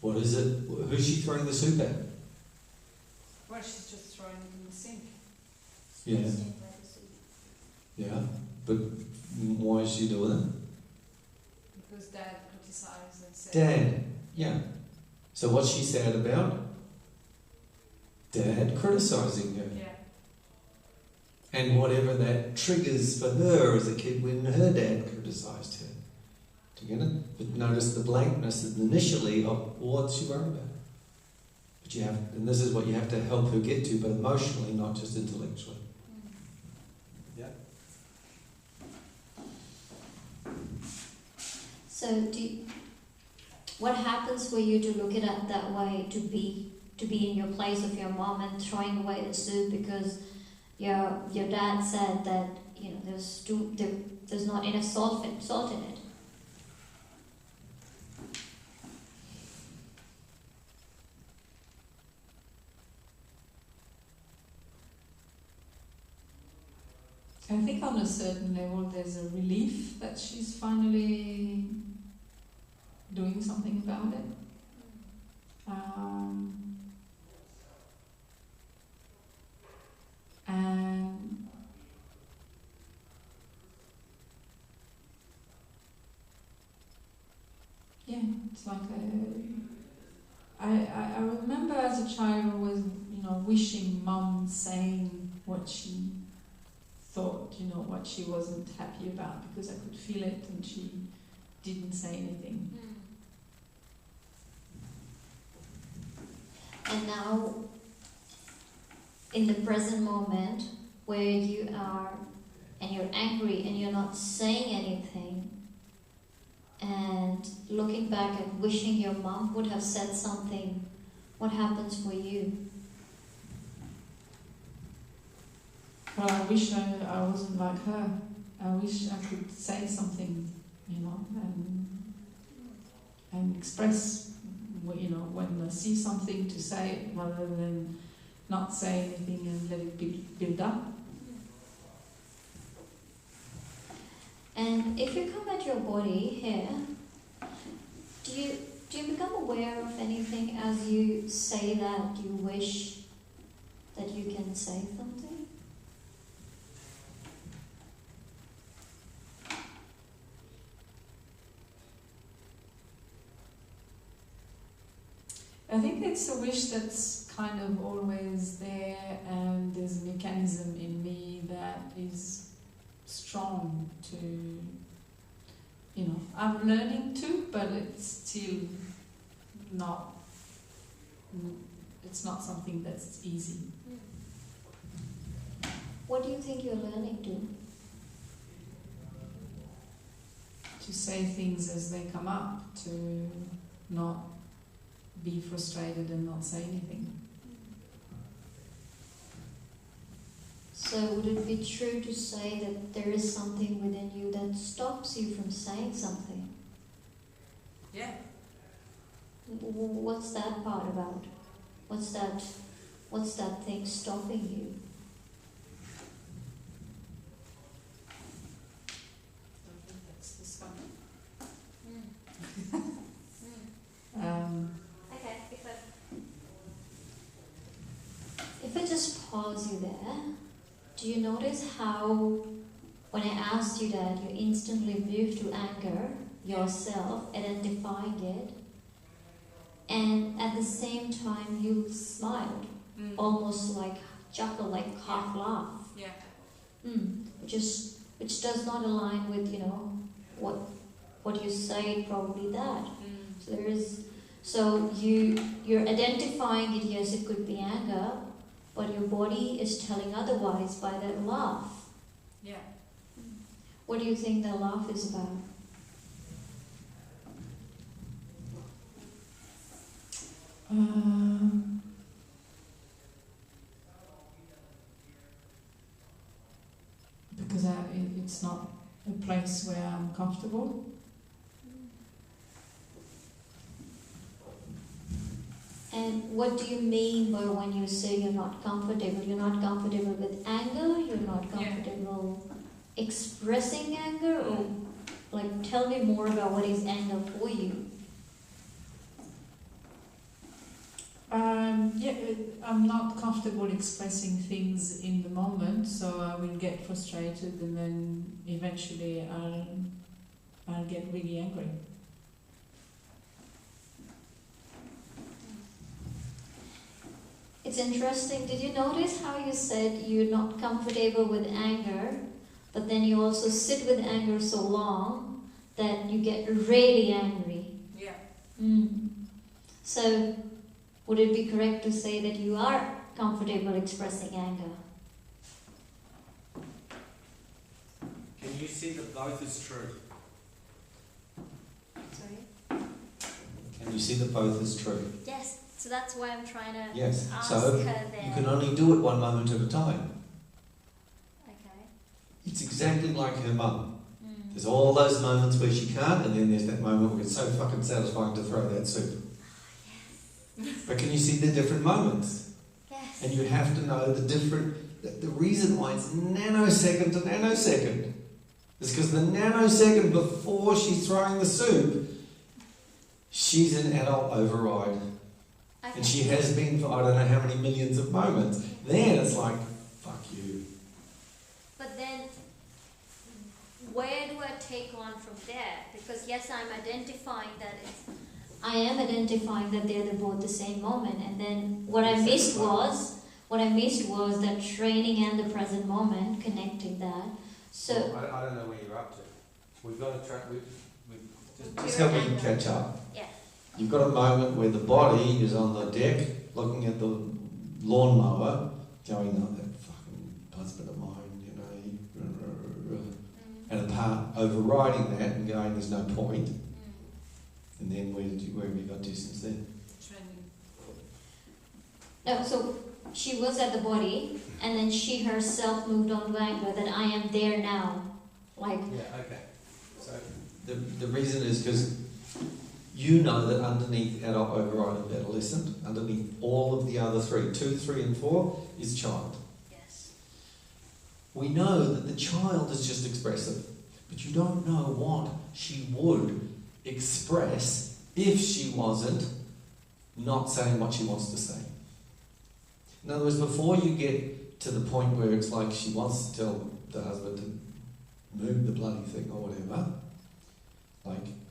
What is it? Who's she throwing the soup at? Well, she's just throwing it in the sink. Yeah. Yeah. But why is she doing it? Because Dad criticized and said... Dad. Yeah. So what's she sad about? Dad criticising her. Yeah. And whatever that triggers for her as a kid when her dad criticised her. Do you get it? But notice the blankness initially of what's she worried about. But you have, and this is what you have to help her get to, but emotionally, not just intellectually. Yeah. So, what happens for you to look at it that way? To be in your place of your mom and throwing away the soup because your dad said that there's not enough salt in it. I think on a certain level there's a relief that she's finally doing something about it. And yeah, it's like I remember as a child was, wishing Mum saying what she thought, what she wasn't happy about, because I could feel it and she didn't say anything. And now, in the present moment, where you are and you're angry and you're not saying anything, and looking back and wishing your mom would have said something, what happens for you? Well, I wish I wasn't like her. I wish I could say something, and express, when I see something, to say it rather than not say anything and let it build up. And if you come at your body here, do you become aware of anything as you say that you wish that you can say something? I think it's a wish that's kind of always there, and there's a mechanism in me that is strong to, I'm learning to, but it's still not, it's not something that's easy. What do you think you're learning to? To say things as they come up, to not be frustrated and not say anything. So would it be true to say that there is something within you that stops you from saying something? Yeah. What's that part about? What's that thing stopping you? I think that's this one. Okay, if I just pause you there, do you notice how when I asked you that, you instantly moved to anger yourself, identifying it, and at the same time you smiled, almost like chuckle, like half laugh. Yeah. Which does not align with what you say, probably that. So you're identifying it, yes, it could be anger, but your body is telling otherwise by that laugh. Yeah. What do you think the laugh is about? Because it's not a place where I'm comfortable. And what do you mean by when you say you're not comfortable? You're not comfortable with anger? You're not comfortable expressing anger? Or tell me more about what is anger for you? I'm not comfortable expressing things in the moment, so I will get frustrated, and then eventually I'll get really angry. It's interesting. Did you notice how you said you're not comfortable with anger, but then you also sit with anger so long that you get really angry? Yeah. So, would it be correct to say that you are comfortable expressing anger? Can you see that both is true? Sorry? Can you see that both is true? Yes. So that's why I'm trying to Yes. ask So her then. you can only do it one moment at a time. Okay. It's exactly like her mum. There's all those moments where she can't, and then there's that moment where it's so fucking satisfying to throw that soup. But can you see the different moments? Yes. And you have to know the reason why it's nanosecond to nanosecond is because the nanosecond before she's throwing the soup, she's in adult override. Okay. And she has been for I don't know how many millions of moments. Then it's like, fuck you. But then, where do I take on from there? Because yes, I'm identifying that I am identifying that they're both the same moment, and then what I missed was that training and the present moment, connecting that. So Well, I don't know where you're up to. We've got to track. Just help me catch up. Yeah. You've got a moment where the body is on the deck looking at the lawnmower, going, oh, that fucking husband of mine, you know, and a part overriding that and going, there's no point. And then where have you got to since then? Training. No, so she was at the body, and then she herself moved on to anger, that I am there now. Like, Yeah, okay. So The reason is because you know that underneath adult override of adolescent, underneath all of the other three, 2, 3 and 4, is child. yes. We know that the child is just expressive, but you don't know what she would express if she wasn't not saying what she wants to say. In other words, before you get to the point where it's like she wants to tell the husband to move the bloody thing or whatever,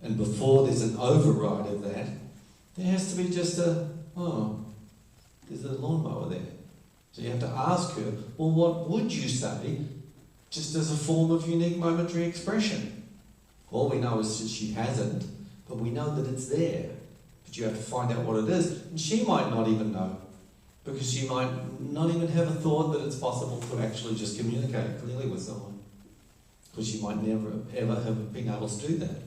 and before there's an override of that, there has to be just there's a lawnmower there. So you have to ask her, well, what would you say just as a form of unique momentary expression? All we know is that she hasn't, but we know that it's there. But you have to find out what it is. And she might not even know, because she might not even have a thought that it's possible to actually just communicate clearly with someone. Because she might never, ever have been able to do that.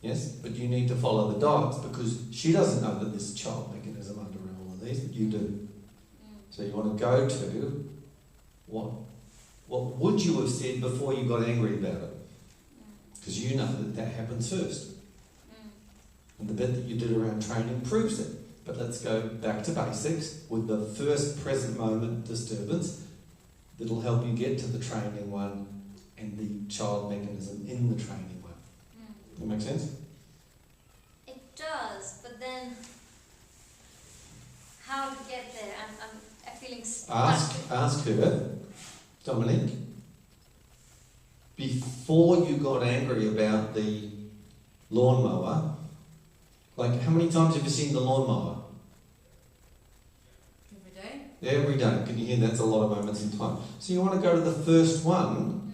Yes? But you need to follow the dots, because she doesn't know that there's a child mechanism under all of these, but you do. So you want to go to what would you have said before you got angry about it? Because you know that happens first. And the bit that you did around training proves it. But let's go back to basics with the first present moment disturbance that'll help you get to the training one and the child mechanism in the training one. Does that make sense? It does, but then how to get there? I'm feeling stuck. Ask her, Dominic, before you got angry about the lawnmower, like how many times have you seen the lawnmower? Every day. Every day. Can you hear that's a lot of moments in time? So you want to go to the first one.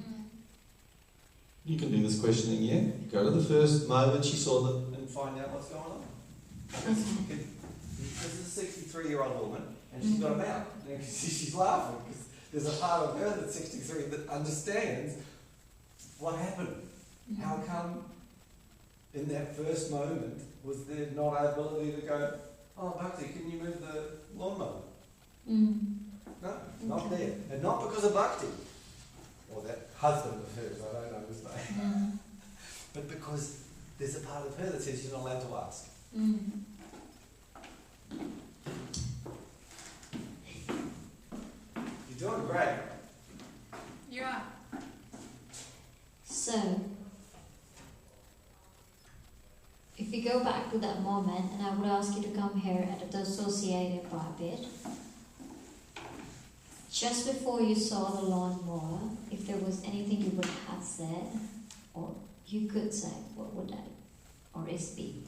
You can do this questioning, yeah? Go to the first moment she saw them and find out what's going on. This is a 63-year-old woman, and she's got a mouth. And she's laughing because there's a part of her that's 63 that understands what happened. How come in that first moment was there not an ability to go, oh, Bhakti, can you move the lawnmower? No, not there. And not because of Bhakti, or that husband of hers, I don't know his name, but because there's a part of her that says you're not allowed to ask. You're doing great. You are. So, if we go back back to that moment, and I would ask you to come here and dissociate it by a bit. Just before you saw the lawnmower, if there was anything you would have said, or you could say, what would that or is be?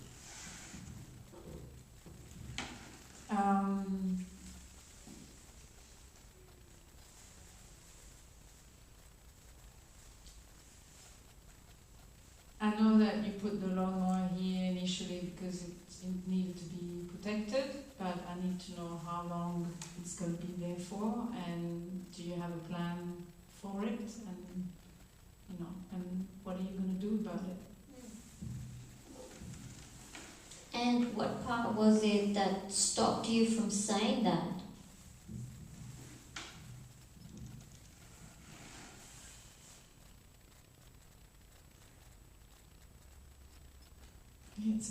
I know that you put the lawnmower here initially because it needed to be protected, but I need to know how long it's going to be there for, and do you have a plan for it, and and what are you going to do about it? And what part was it that stopped you from saying that? It's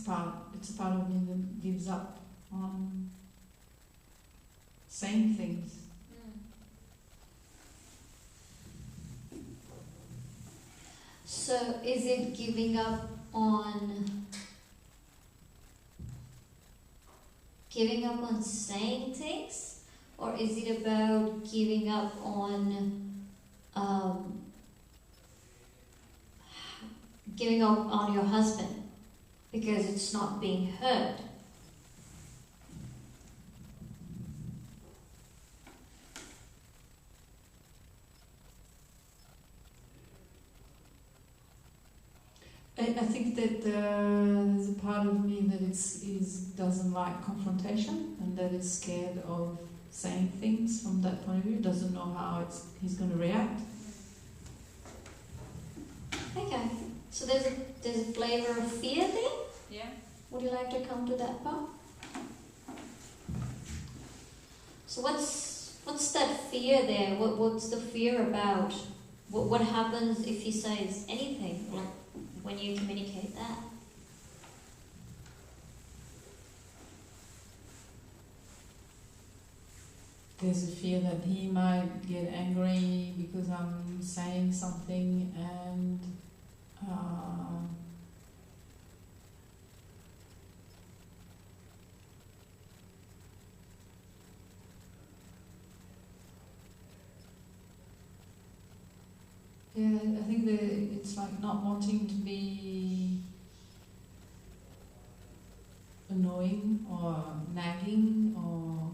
a part of me that gives up on saying things. So is it giving up on saying things, or is it about giving up on your husband because it's not being heard? I think that there's a part of me that doesn't like confrontation, and that is scared of saying things from that point of view, doesn't know how he's going to react. Okay, so there's a flavor of fear there? Yeah. Would you like to come to that part? So what's that fear there? What's the fear about? What happens if he says anything, like when you communicate that? There's a fear that he might get angry because I'm saying something, and I think that it's like not wanting to be annoying or nagging or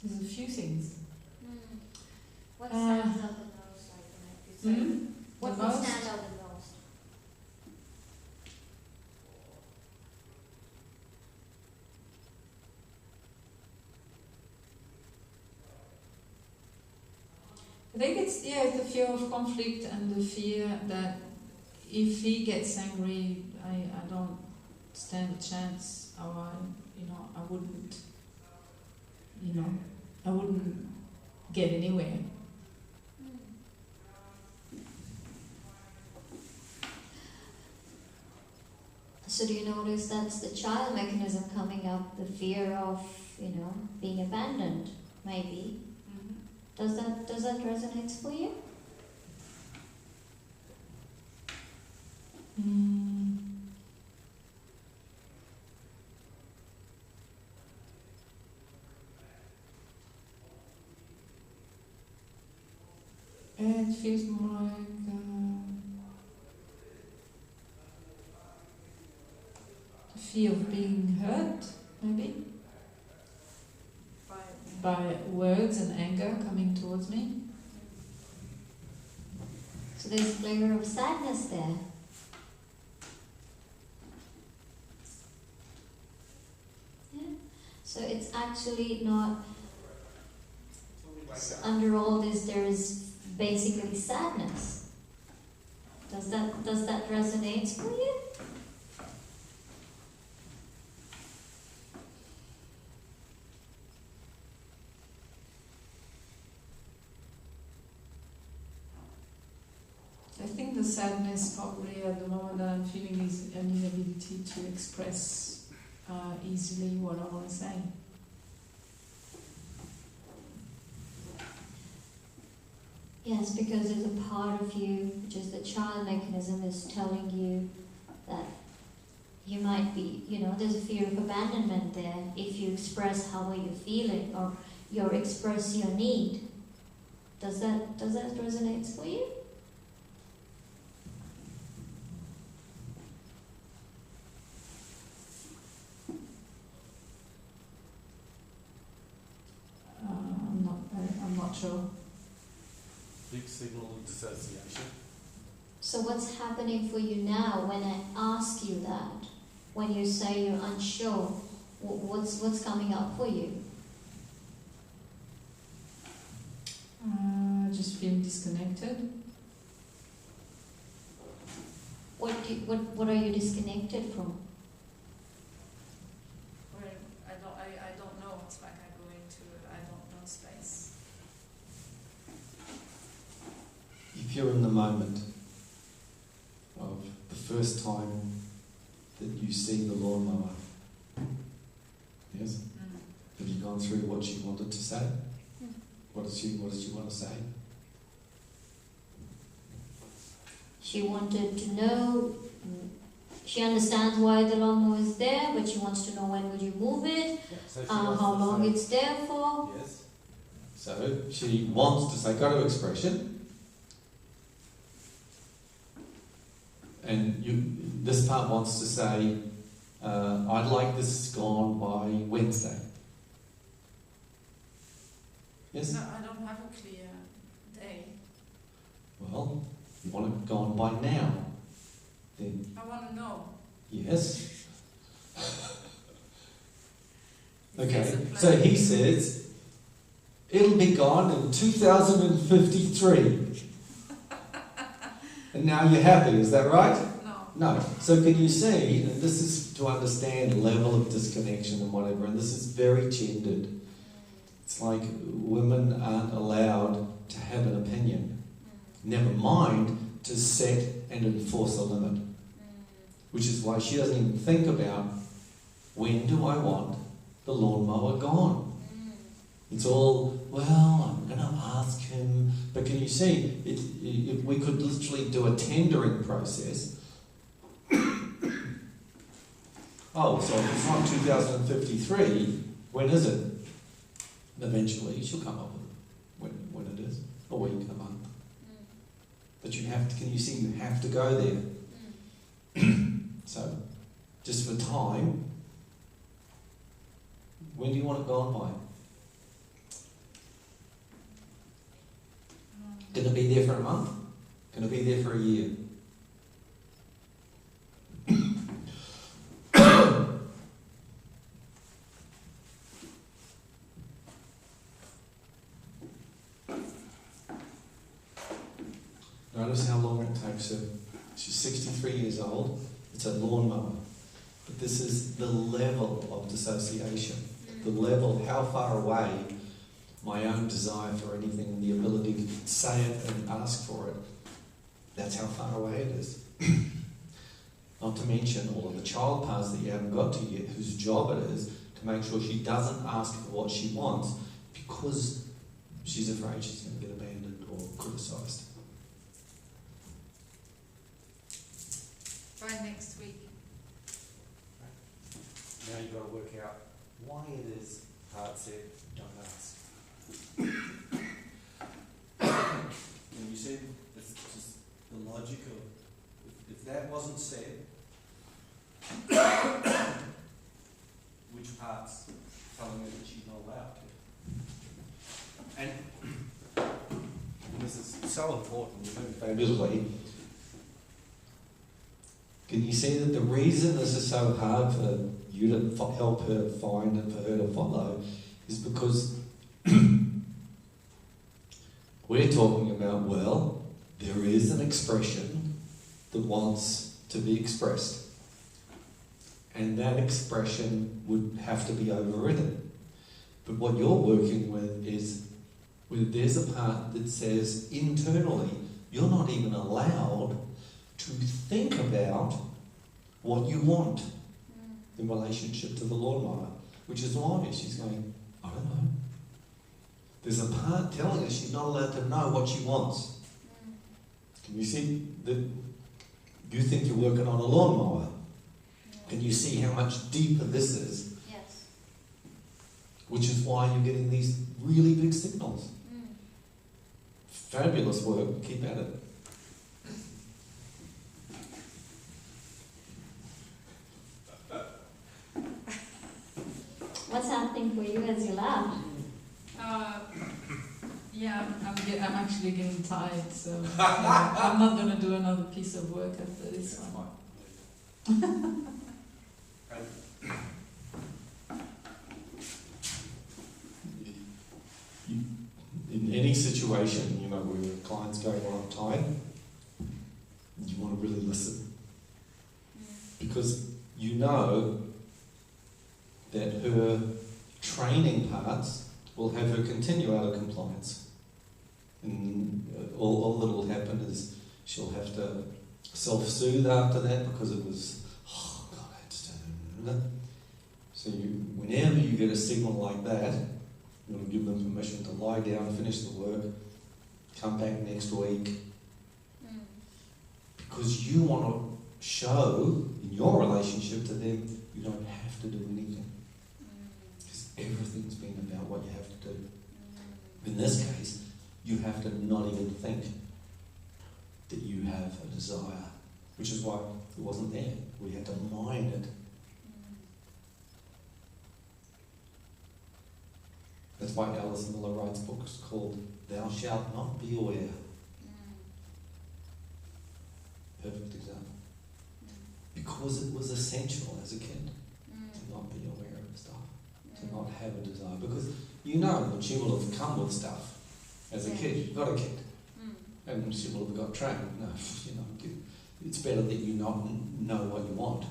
there's a few things. What stands out the most, like when I could say? What would stand out the most? I think it's the fear of conflict and the fear that if he gets angry, I don't stand a chance, or I wouldn't get anywhere. So do you notice that's the child mechanism coming up, the fear of, being abandoned, maybe? Does that resonate for you? It feels more like the fear of being hurt, maybe, by words and anger coming towards me. So there's a flavor of sadness there. Yeah. So it's actually not. So under all this, there is basically sadness. Does that resonate for you? I think the sadness probably at the moment that I'm feeling is an inability to express easily what I want to say. Yes, because there's a part of you, which is the child mechanism, is telling you that you might be, there's a fear of abandonment there if you express how are you feeling or you express your need. Does that resonate for you? I'm not sure. Big signal of dissociation. So what's happening for you now when I ask you that? When you say you're unsure, what's coming up for you? Just feel disconnected. What are you disconnected from? I don't know. It's like I go into I don't know space. If you're in the moment of the first time that you see the lawnmower, yes? Have you gone through what she wanted to say? What did she want to say? She wanted to know, she understands why the lawnmower is there, but she wants to know when would you move it, So how long it's there for. Yes. So she wants to say, go to expression. And this part wants to say, I'd like this gone by Wednesday. Yes? No, I don't have a clear day. Well, you want it gone by now. Then, I want to know. yes. There's Okay, a plan. so he says, it'll be gone in 2053. And now you're happy, is that right? No. No. So can you see, and this is to understand the level of disconnection and whatever, and this is very gendered. It's like women aren't allowed to have an opinion. Never mind to set and enforce a limit. Which is why she doesn't even think about, when do I want the lawnmower gone? It's all, well, I'm going to ask him. But can you see, if we could literally do a tendering process. Oh, so if it's not 2053, when is it? Eventually, she'll come up with when it is, a week, a month. But you have to, can you see, you have to go there. So, just for time, when do you want it gone by? Can it be there for a month? Can it be there for a year? Notice how long it takes her. She's 63 years old. It's a lawnmower. But this is the level of dissociation. The level, how far away my own desire for anything and the ability to say it and ask for it. That's how far away it is. Not to mention all of the child parts that you haven't got to yet, whose job it is to make sure she doesn't ask for what she wants because she's afraid she's going to get abandoned or criticised. Try next week. Now you've got to work out why it is hard said, don't ask. And you said it's just the logic of if that wasn't said, which part's telling her that she's not allowed to? And this is so important. You're doing fabulously. Can you see that the reason this is so hard for you to help her find and for her to follow is because we're talking about, well, there is an expression that wants to be expressed. And that expression would have to be overridden. But what you're working with is, there's a part that says internally, you're not even allowed to think about what you want in relationship to the lawnmower. Which is why she's going, I don't know. there's a part telling her she's not allowed to know what she wants. Can you see that? You think you're working on a lawnmower. Can you see how much deeper this is? Yes. Which is why you're getting these really big signals. Fabulous work. Keep at it. What's happening for you as you laugh? Yeah, I'm actually getting tired, so I'm not going to do another piece of work after this one. In any situation, you know, where a client's going, well, I'm tired, you want to really listen. Because you know that her training parts will have her continue out of compliance. And all that will happen is she'll have to self-soothe after that because it was, oh God, I had to do that. So whenever you get a signal like that, you want to give them permission to lie down, finish the work, come back next week. Because you want to show in your relationship to them, you don't have to do anything. Because everything's been about what you have to do. In this case, you have to not even think that you have a desire, which is why it wasn't there. We had to mind it. That's why Alice Miller writes books called Thou Shalt Not Be Aware. Perfect example. Because it was essential as a kid to not be aware of stuff, to not have a desire. Because you know that she will have come with stuff as a kid. You've got a kid. And she will have got trained. No, you know, it's better that you not know what you want.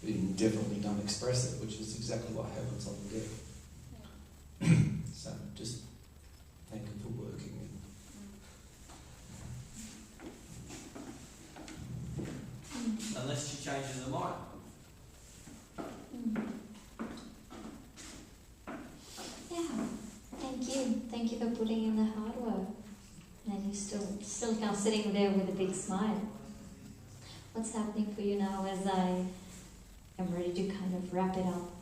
You definitely don't express it, which is exactly what happens on the deck. So just thank you for working. Unless she changes her mind. Yeah. Thank you. Thank you for putting in the hard work. And you're still kind of sitting there with a big smile. What's happening for you now as I am ready to kind of wrap it up?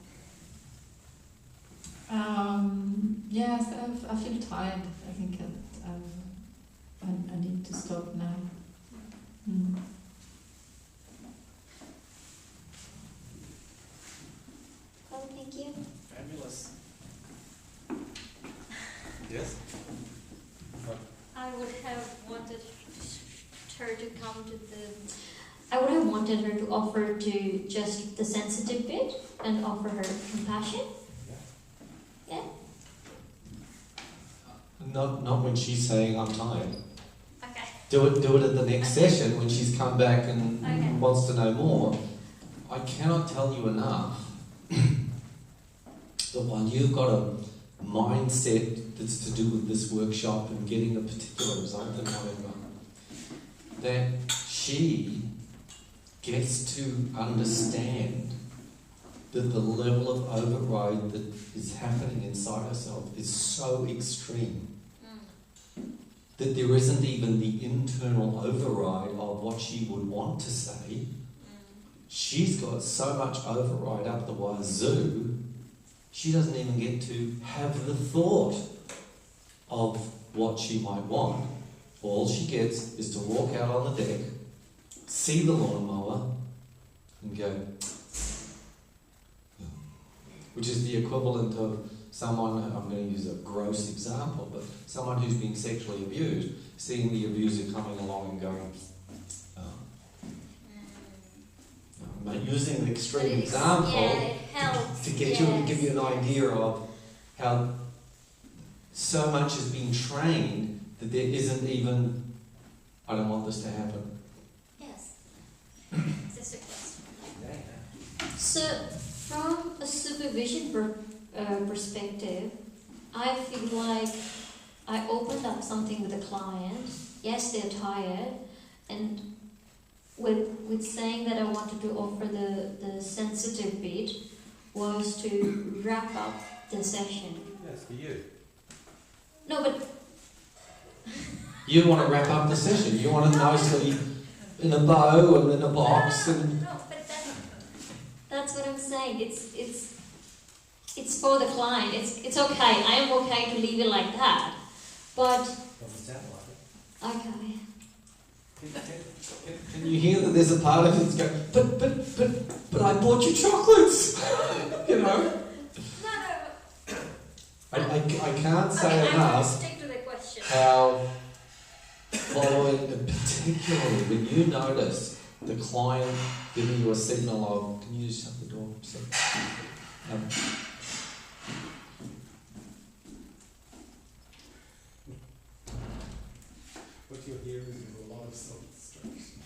Yes, I feel tired. I think I need to stop now. Well, thank you. Fabulous. Yes? I would have wanted her to come to I would have wanted her to offer to just the sensitive bit and offer her compassion. Yeah? Not when she's saying I'm tired. Okay. Do it at the next session when she's come back and Okay. wants to know more. I cannot tell you enough that while you've got a mindset that's to do with this workshop and getting a particular result and whatever, that she gets to understand that the level of override that is happening inside herself is so extreme that there isn't even the internal override of what she would want to say. She's got so much override up the wazoo, she doesn't even get to have the thought of what she might want. All she gets is to walk out on the deck, see the lawnmower, and go, which is the equivalent of someone, I'm going to use a gross example, but someone who's been sexually abused, seeing the abuser coming along and going, I'm using an extreme example to get you to give you an idea of how so much has been trained that there isn't even, I don't want this to happen. Yes. That's a question. So, from a supervision perspective, I feel like I opened up something with a client. Yes, they're tired, and with saying that I wanted to offer the sensitive bit was to wrap up the session. Yes, for you. No, but You want to wrap up the session. You want it nicely in a bow and in a box. And no, but that's what I'm saying. It's for the client. It's okay. I am okay to leave it like that. But Doesn't sound like it. okay. can you hear that there's a part of it that's going, but I bought you chocolates. You know? No. I can't say Okay, I'm going to enough stick to the question. how following, particularly when you notice the client giving you a signal of, can you just shut the door? What you're hearing is a lot of self-destruction.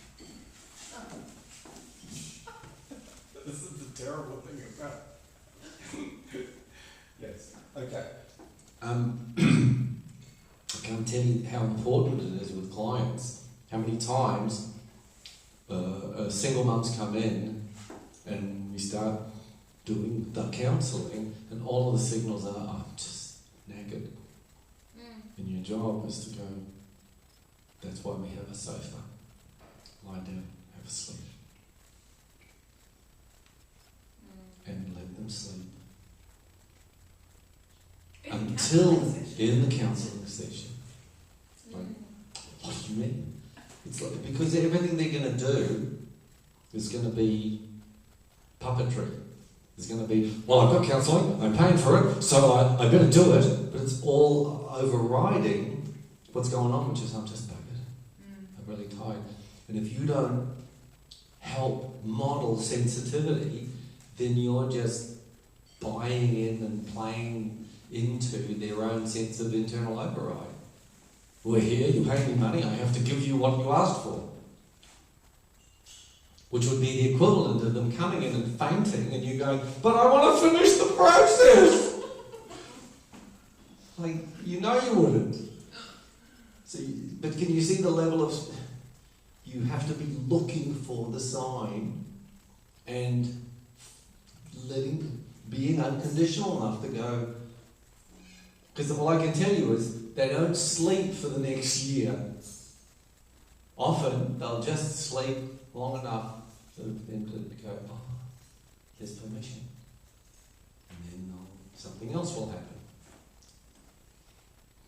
This is the terrible thing about it. Yes. Okay. I can't tell you how important it is with clients. How many times single mums come in and we start doing the counselling and all of the signals are, I'm just knackered. And your job is to go, that's why we have a sofa. Lie down, have a sleep. And let them sleep. Until in the counselling session. Like, what do you mean? It's like, because everything they're going to do is going to be puppetry. It's going to be, well, I've got counselling, I'm paying for it, so I better do it. But it's all overriding what's going on, which is I'm just buggered. I'm really tired. And if you don't help model sensitivity, then you're just buying in and playing into their own sense of internal override. We're here, you're paying me money, I have to give you what you asked for. Which would be the equivalent of them coming in and fainting and you going, but I want to finish the process! Like, you know you wouldn't. So, but can you see the level of... You have to be looking for the sign and being unconditional enough to go... Because all I can tell you is they don't sleep for the next year. Often they'll just sleep long enough for them to go, oh, there's permission. And then something else will happen.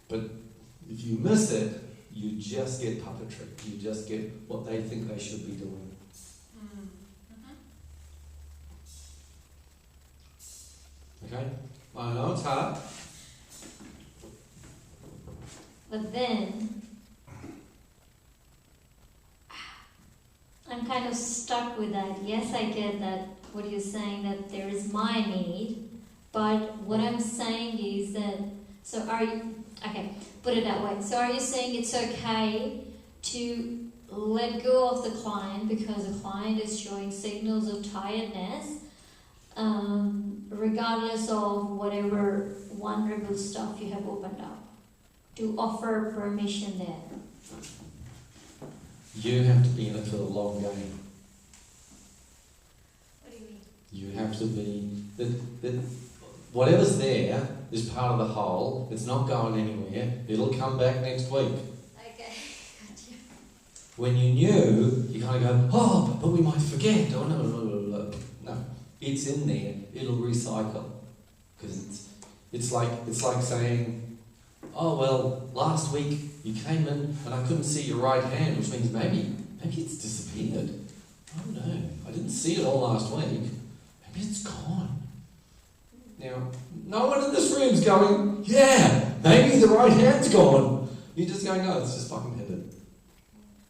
But if you miss it, you just get puppetry. You just get what they think they should be doing. Okay? I know it's hard. But then I'm kind of stuck with that. Yes, I get that what you're saying, that there is my need, but what I'm saying is that, so are you, okay, put it that way. So are you saying it's okay to let go of the client because the client is showing signals of tiredness, regardless of whatever vulnerable stuff you have opened up? To offer permission there. You have to be in it for the long game. What do you mean? You have to be... whatever's there is part of the whole. It's not going anywhere. It'll come back next week. Okay, gotcha. When you knew, you kind of go, oh, but we might forget. Oh, no. No, it's in there. It'll recycle. Because it's like saying... Oh, well, last week you came in and I couldn't see your right hand, which means maybe it's disappeared. Oh no, I didn't see it all last week. Maybe it's gone. Now, no one in this room's going, yeah, maybe the right hand's gone. You're just going, no, it's just fucking hidden.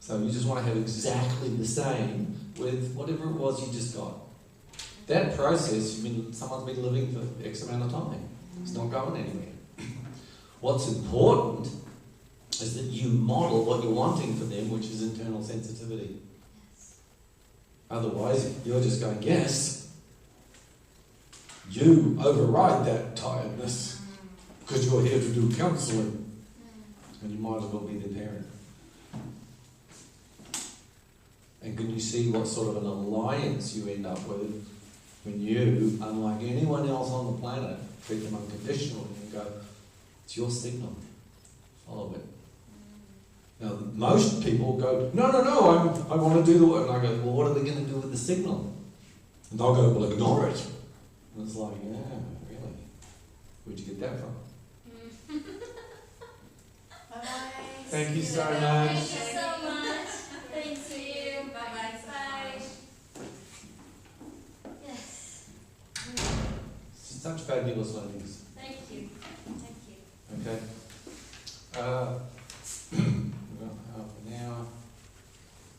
So you just want to have exactly the same with whatever it was you just got. That process, someone's been living for X amount of time. It's not going anywhere. What's important is that you model what you're wanting for them, which is internal sensitivity. Yes. Otherwise, you're just going, yes, you override that tiredness because you're here to do counselling. And you might as well be their parent. And can you see what sort of an alliance you end up with when you, unlike anyone else on the planet, treat them unconditionally and go, it's your signal. follow it. Now, most people go, no, I want to do the work. And I go, well, what are we going to do with the signal? And they'll go, well, ignore it. And it's like, yeah, really? Where'd you get that from? Bye-bye. Thank you so much. Thank you so much. Thank you. Bye-bye. Bye. Yes. Such fabulous learnings. Thank you. Thank you. Okay. Well, half an hour.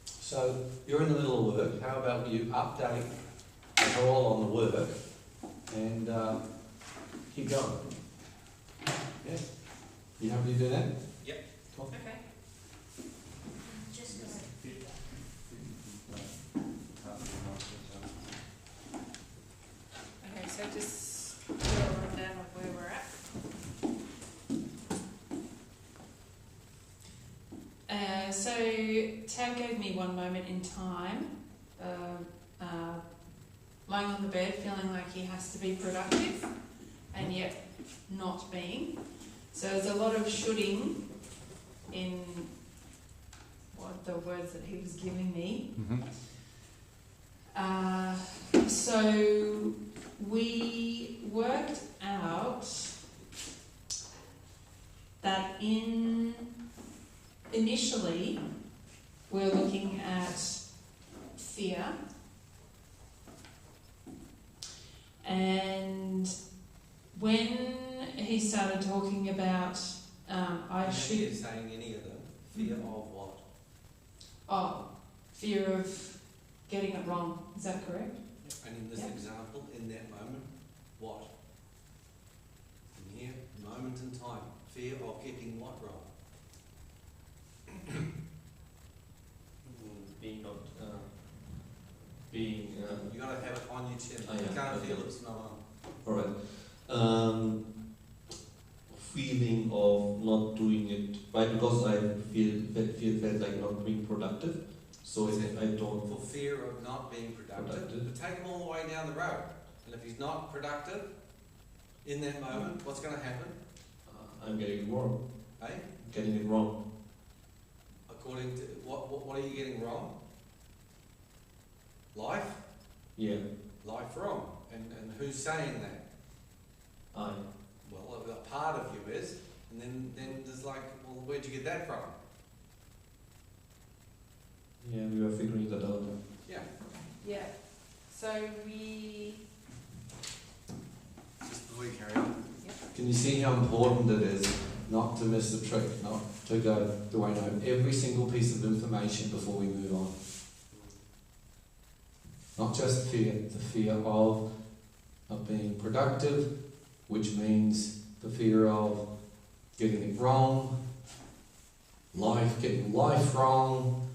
So you're in the middle of work. How about you update us all on the work and keep going? Yeah. You happy to do that? Yep. Cool. Okay. Just go. Okay, so just do a rundown of where we're at. So Tab gave me one moment in time, lying on the bed feeling like he has to be productive and yet not being. So there's a lot of shoulding in what the words that he was giving me. So we worked out that initially we're looking at fear, and when he started talking about I should You're saying any of them. Fear of what? fear of getting it wrong. Is that correct? And in this Yeah. example, in that moment, what? In here, moment in time, fear of getting what wrong? Being not being. You got to have it on your chin. Oh, yeah. You can't Okay. feel it's not on. All right. Feeling of not doing it right because I felt like not being productive. So if I don't For fear of not being productive. But take him all the way down the road. And if he's not productive in that moment, what's going to happen? I'm getting it wrong. Eh? Getting it wrong. According to what are you getting wrong? Life? Yeah. Life wrong. And who's saying that? I. Well, a part of you is, and then there's like, well, where'd you get that from? Yeah, we were figuring that out. Yeah. Yeah. So we. Just before you carry on. Can you see how important it is not to miss the trick, not to go, do I know every single piece of information before we move on? Not just fear, the fear of not being productive, which means the fear of getting it wrong, getting life wrong.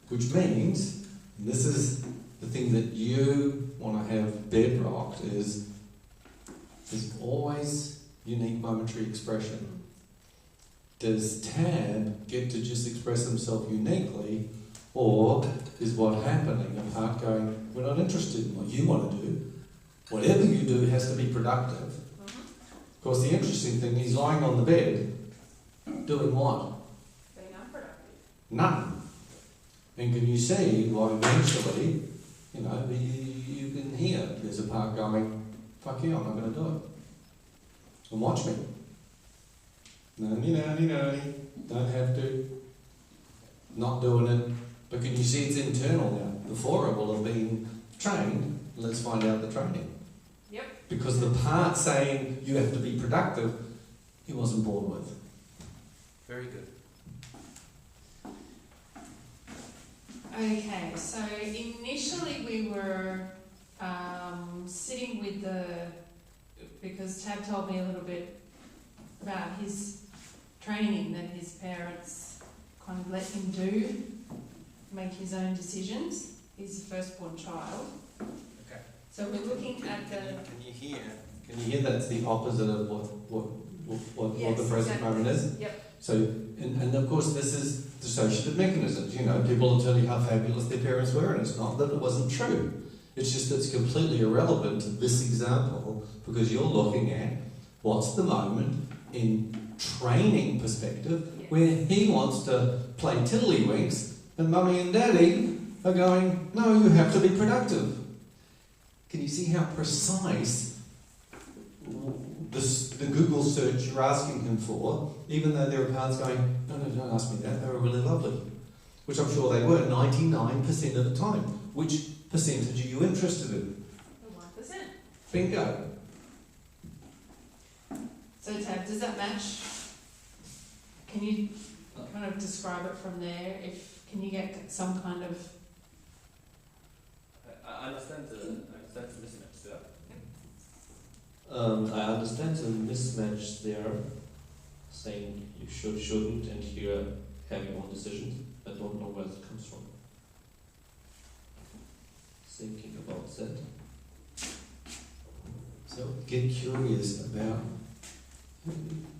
Which means, and this is the thing that you want to have bedrocked, is there's always unique momentary expression. Does Tab get to just express himself uniquely, or is what happening a part going, we're not interested in what you want to do. Whatever you do has to be productive. Of course, the interesting thing, he's lying on the bed, doing what? Being unproductive. Nothing. And can you see, well, eventually, you know, you can hear there's a part going, fuck you, I'm not going to do it. And watch me. No, don't have to. Not doing it. But can you see it's internal now? Before it will have been trained, let's find out the training. Yep. Because the part saying you have to be productive, he wasn't born with. Very good. Okay, so initially we were sitting with because Tab told me a little bit about his training that his parents kind of let him do, make his own decisions. He's the firstborn child. Okay. So we're looking at the... Can you hear? Can you hear that's the opposite of what Yes, the present exactly. moment is? Yep. So, and of course this is dissociative mechanisms, you know, people will tell you how fabulous their parents were and it's not that it wasn't true. It's just it's completely irrelevant to this example because you're looking at what's the moment in training perspective Yes. where he wants to play tiddlywinks and mummy and daddy are going, no, you have to be productive. Can you see how precise the Google search you're asking him for, even though there are parents going, no, don't ask me that, they were really lovely. Which I'm sure they were 99% of the time. Which percentage are you interested in? The 1%. Bingo. So Tab, does that match? Can you kind of describe it from there? Can you get some kind of... I understand the mismatch there. I understand the mismatch there, saying you shouldn't, and here have your own decisions. I don't know where it comes from. Thinking about that. So get curious about,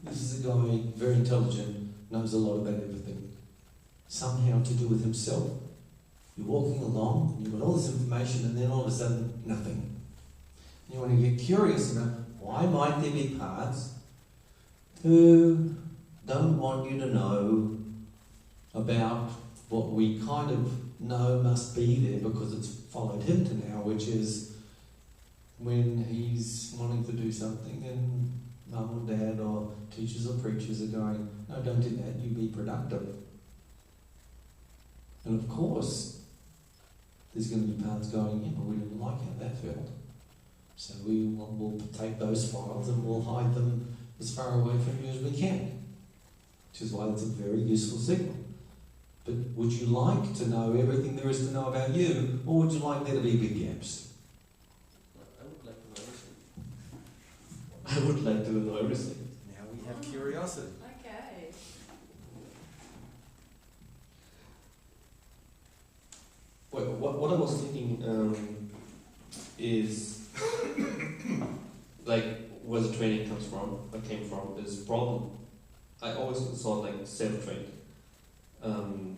this is a guy, very intelligent, knows a lot about everything. Somehow to do with himself. You're walking along, and you've got all this information, and then all of a sudden, nothing. You want to get curious about why might there be parts who don't want you to know about what we kind of know must be there because it's followed him to now, which is when he's wanting to do something and mum or dad or teachers or preachers are going, no, don't do that, you be productive. And of course, there's going to be parts going, yeah, but we didn't like how that felt. So we'll take those files and we'll hide them as far away from you as we can. Which is why it's a very useful signal. But would you like to know everything there is to know about you, or would you like there to be big gaps? I would like to know everything. I would like to know everything. Now we have curiosity. Okay. What I was thinking is like where the training comes from, or came from, is problem. I always thought like self-trained, and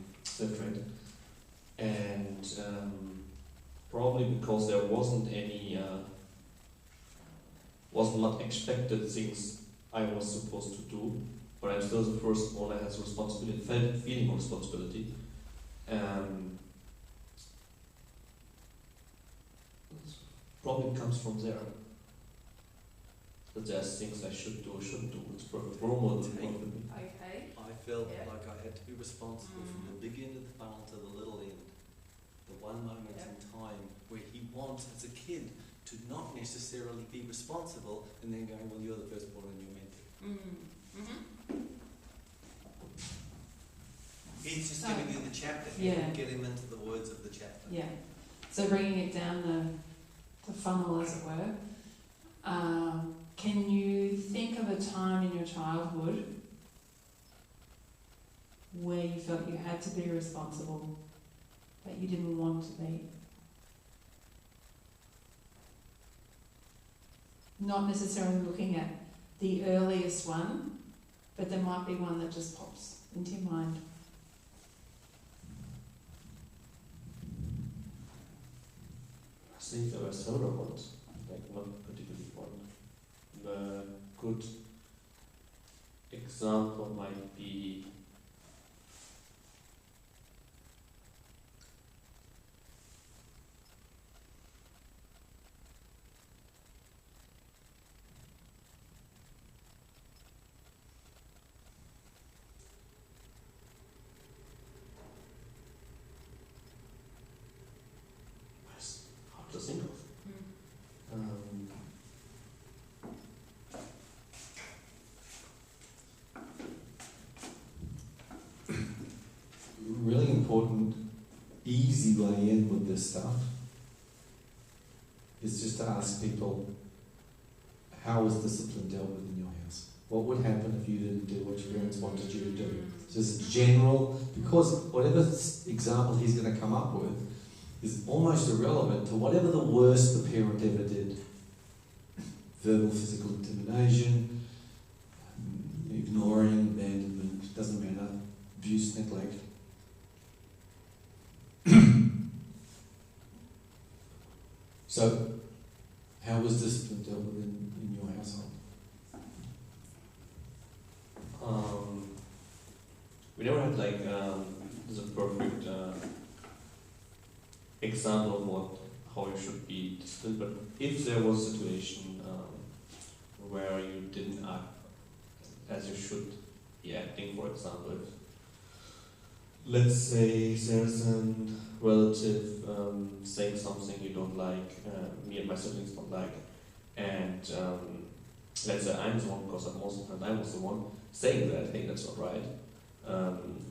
probably because there wasn't not expected things I was supposed to do, but I'm still the first one that has responsibility, feeling of responsibility. Probably comes from there. That there's things I should do or shouldn't do. It's perfect role model for me. Okay. I felt Yeah. like I had to be responsible from the big end of the funnel to the little end. The one moment Yeah. in time where he wants, as a kid, to not necessarily be responsible and then going, well, you're the firstborn and you're meant to. Mm-hmm. He's just So- giving you the chapter. Yeah. You get him into the words of the chapter. Yeah. So bringing it down the funnel, as it were. Can you think of a time in your childhood where you felt you had to be responsible, but you didn't want to be? Not necessarily looking at the earliest one, but there might be one that just pops into your mind. I think there were several ones, like not particularly one. The good example might be it's hard to think of. Really important, easy way in with this stuff is just to ask people, how was discipline dealt with in your house? What would happen if you didn't do what your parents wanted you to do? Just general, because whatever example he's going to come up with is almost irrelevant to whatever the worst the parent ever did. Verbal, physical intimidation, ignoring, abandonment, doesn't matter, abuse, neglect. So, how was discipline dealt with in your household? We never had like the perfect example of how you should be disciplined, but if there was a situation where you didn't act as you should be acting, for example, if, let's say there's a relative saying something you don't like, me and my siblings don't like, and let's say I'm the one, because most of the time I was the one saying that, hey, that's not right,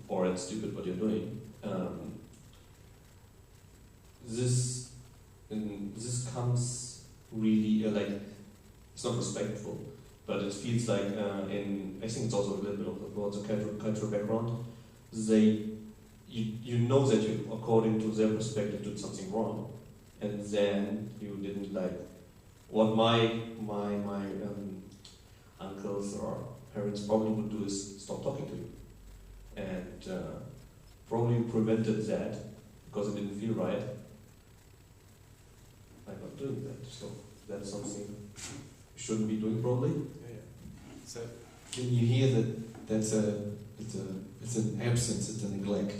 or it's stupid what you're doing. This comes really like, it's not respectful, but it feels like I think it's also a little bit about the cultural background. You know that you, according to their perspective, did something wrong, and then you didn't like what my uncles or parents probably would do is stop talking to you, and probably prevented that because it didn't feel right. I'm not doing that, so that's something you shouldn't be doing probably. Yeah. So, Can you hear that it's an absence, it's a neglect?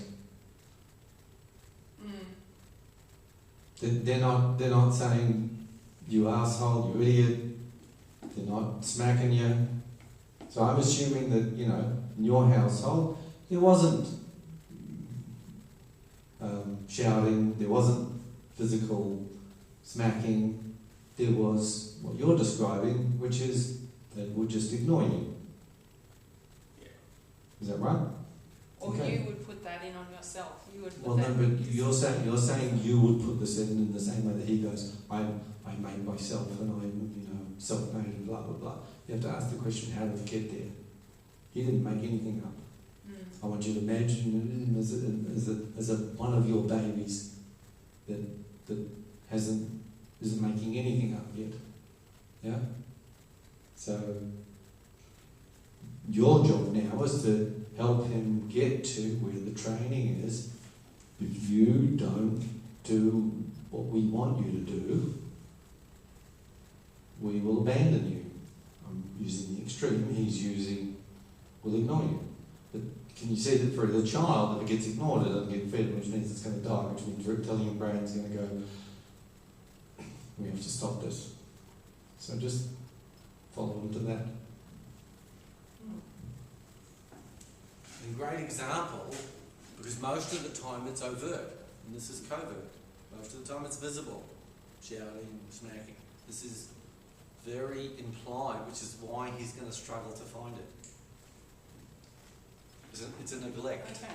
They're not saying, you asshole, you idiot. They're not smacking you. So I'm assuming that, in your household, there wasn't shouting, there wasn't physical smacking, there was what you're describing, which is they would just ignore you. yeah. Is that right? Or Okay. you would put that in on yourself. You would put Well, that no, in but yourself. you're saying you would put this in the same way that he goes, I made myself and I'm, self-made and blah, blah, blah. You have to ask the question, how did it get there? He didn't make anything up. I want you to imagine him as a one of your babies that isn't making anything up yet. Yeah? So, your job now is to help him get to where the training is. If you don't do what we want you to do, we will abandon you. I'm using the extreme, he's using, we'll ignore you. But can you see that for the child, if it gets ignored, it doesn't get fed, which means it's going to die, which means your reptilian brain's going to go, we have to stop this. So just follow into that. a great example, because most of the time it's overt, and this is covert. Most of the time it's visible, shouting, smacking. This is very implied, which is why he's going to struggle to find it. It's a neglect. Okay.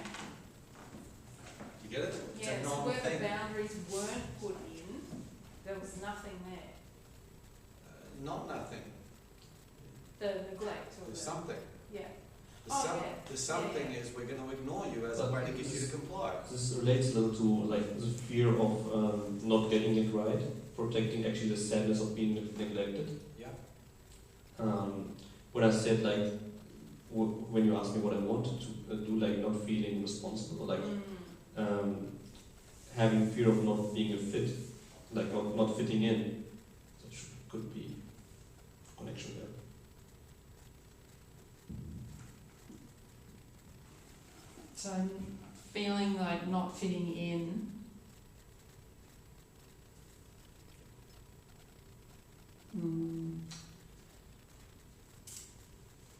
You get it? It's Yeah, a so where non-thing. the boundaries weren't put in, there was nothing there. Not nothing. The neglect or There's the, something. yeah. The something is we're going to ignore you as a way to get you to comply. This relates a little to like the fear of not getting it right, protecting actually the sadness of being neglected. Yeah. When I said like, when you asked me what I wanted to do, like not feeling responsible, like having fear of not being a fit, like not fitting in, that could be connection there. So feeling like not fitting in.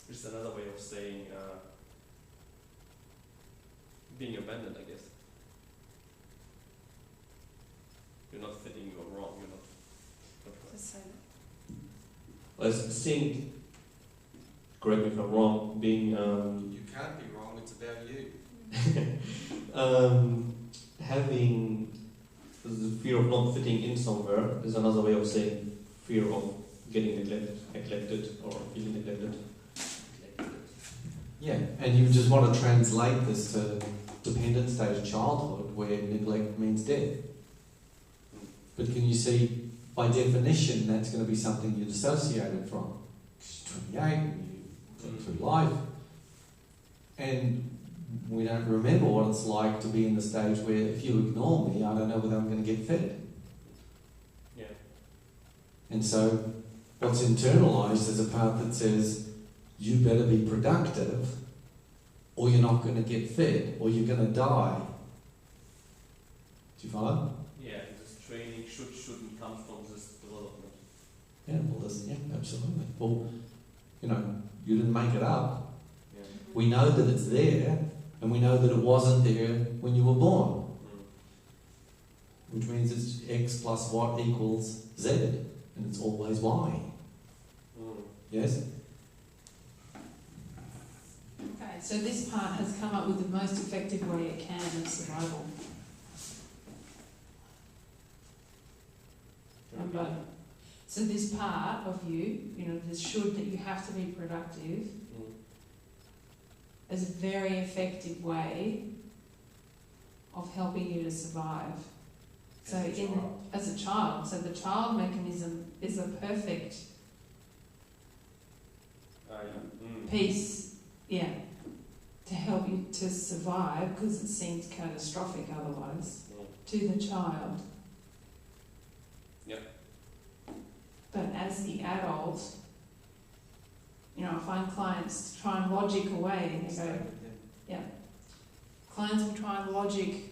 It's another way of saying being abandoned, I guess. You're not fitting, you're wrong, you're not right. Just say that. I think, correct me if I'm wrong, being You can't be wrong, it's about you. having the fear of not fitting in somewhere is another way of saying fear of getting neglected or feeling neglected. Yeah, and you just want to translate this to dependent stage of childhood where neglect means death. But can you see, by definition, that's going to be something you're dissociated from. Because you're 28 and you go through life. And we don't remember what it's like to be in the stage where if you ignore me, I don't know whether I'm going to get fed. Yeah. And so what's internalised is a part that says, you better be productive or you're not going to get fed or you're going to die. Do you follow? Yeah, this training shouldn't come from this development. Yeah, well, absolutely. Well, you know, you didn't make it up. Yeah. We know that it's there, and we know that it wasn't there when you were born. Which means it's x plus what equals z, and it's always y. Yes? Okay, so this part has come up with the most effective way it can of survival. Remember? So this part of you, you know, this should that you have to be productive, is a very effective way of helping you to survive. So as a child, so the child mechanism is a perfect piece, yeah, to help you to survive, because it seems catastrophic otherwise to the child. Yep. But as the adult, you know, I find clients try and logic away, and they go, yeah. Clients will try and logic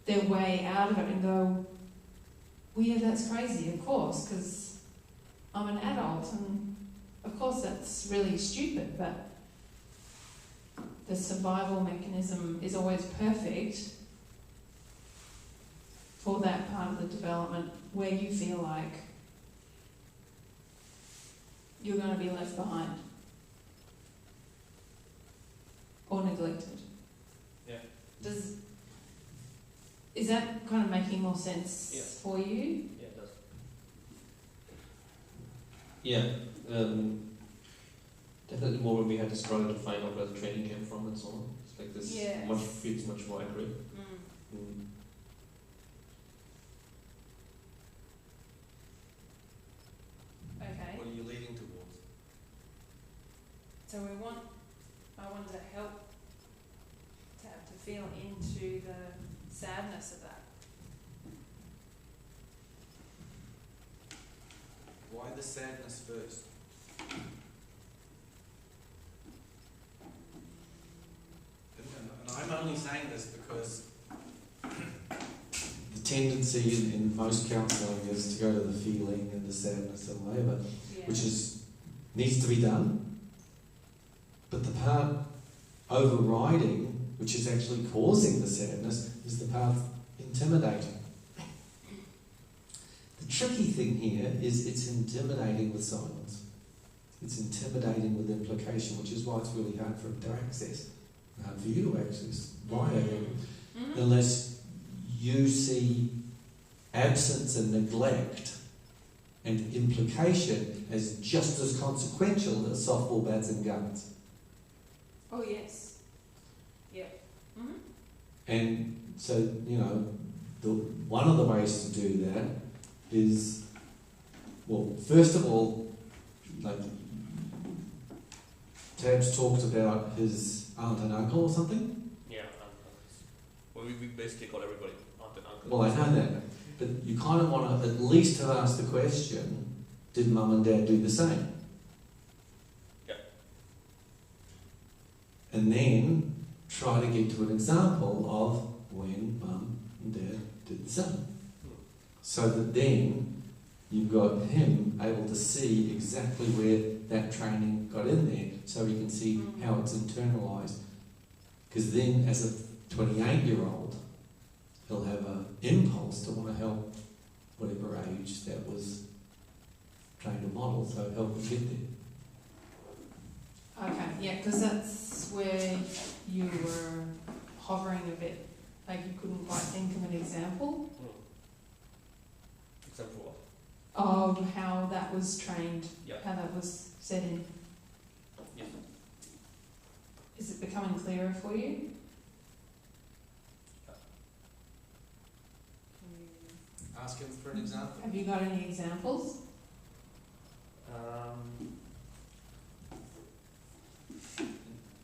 their way out of it and go, well, yeah, that's crazy, of course, because I'm an adult, and of course that's really stupid, but the survival mechanism is always perfect for that part of the development where you feel like you're going to be left behind or neglected. Yeah. Is that kind of making more sense for you? Yeah, it does. Yeah. Definitely more when we had to struggle to find out where the training came from and so on. It's like this feels much more accurate. Okay. What are you leading towards? So I want to help to feel into the sadness of that. Why the sadness first? And I'm only saying this because The tendency in most counselling is to go to the feeling and the sadness and whatever, which needs to be done. But the part overriding, which is actually causing the sadness, is the part intimidating. The tricky thing here is it's intimidating with silence. It's intimidating with implication, which is why it's really hard for it to access, hard for you to access, unless you see absence and neglect and implication as just as consequential as softball bats and guns. Oh yes. Yeah. Mm-hmm. And so, you know, one of the ways to do that is, well, first of all, like, Tabs talked about his aunt and uncle or something. Yeah, aunt and uncles. Well, we basically call everybody aunt and uncle. Well, I know that, but you kind of want to at least have asked the question, did mum and dad do the same? Yeah. And then try to get to an example of when mum and dad did the same. So that then you've got him able to see exactly where that training got in there, so he can see how it's internalised. Because then as a 28-year-old, he'll have an impulse to want to help whatever age that was trying to model, so help him get there. Okay, yeah, because that's where you were hovering a bit, like you couldn't quite think of an example Example what? of how that was trained, Yeah. how that was set in. Yeah. Is it becoming clearer for you? ask him for an example. Have you got any examples?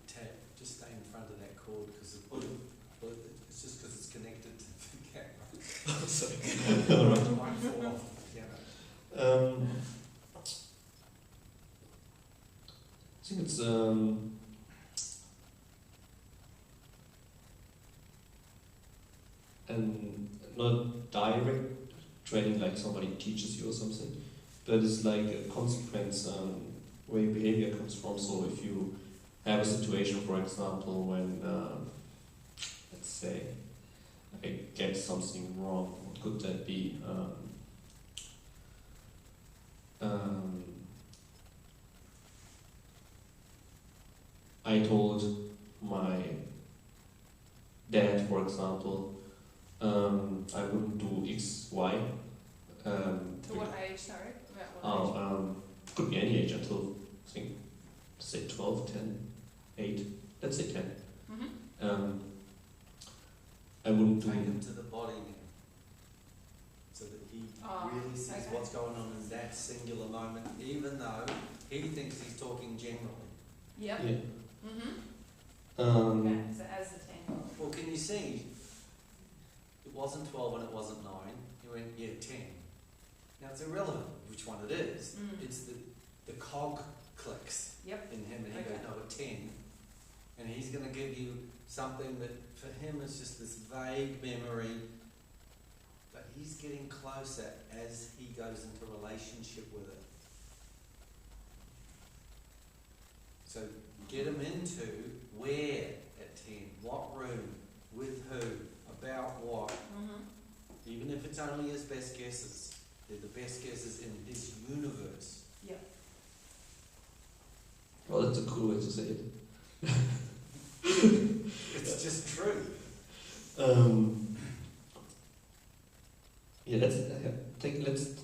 Tab, just stay in front of that cord because it's just because it's connected to the camera. Sorry. It might fall off the piano. I think it's and not direct training like somebody teaches you or something, but it's like a consequence where your behavior comes from. So if you have a situation, for example, when let's say I get something wrong, what could that be? I told my dad, for example, I wouldn't do X, Y. To what age, sorry? About what age? Could be any age until, I think, say 12, 10, 8, let's say 10. Mm-hmm. I wouldn't Take do. him to the body now, so that he really sees okay. what's going on in that singular moment, even though he thinks he's talking generally. Yep. Yeah. Mm-hmm. Um, Okay, so as the 10. Well, can you see? It wasn't 12 and it wasn't 9. He went, yeah, 10. Now it's irrelevant which one it is. Mm. It's the cog clicks Yep. in him, and he Okay. goes, no, a 10. And he's going to give you something that for him is just this vague memory, but he's getting closer as he goes into relationship with it. So get him into where at 10, what room, with who, about what, Mm-hmm. even if it's only his best guesses. They're the best guesses in his universe. Yep. well, that's a cool way to say it. It's just true. Yeah, let's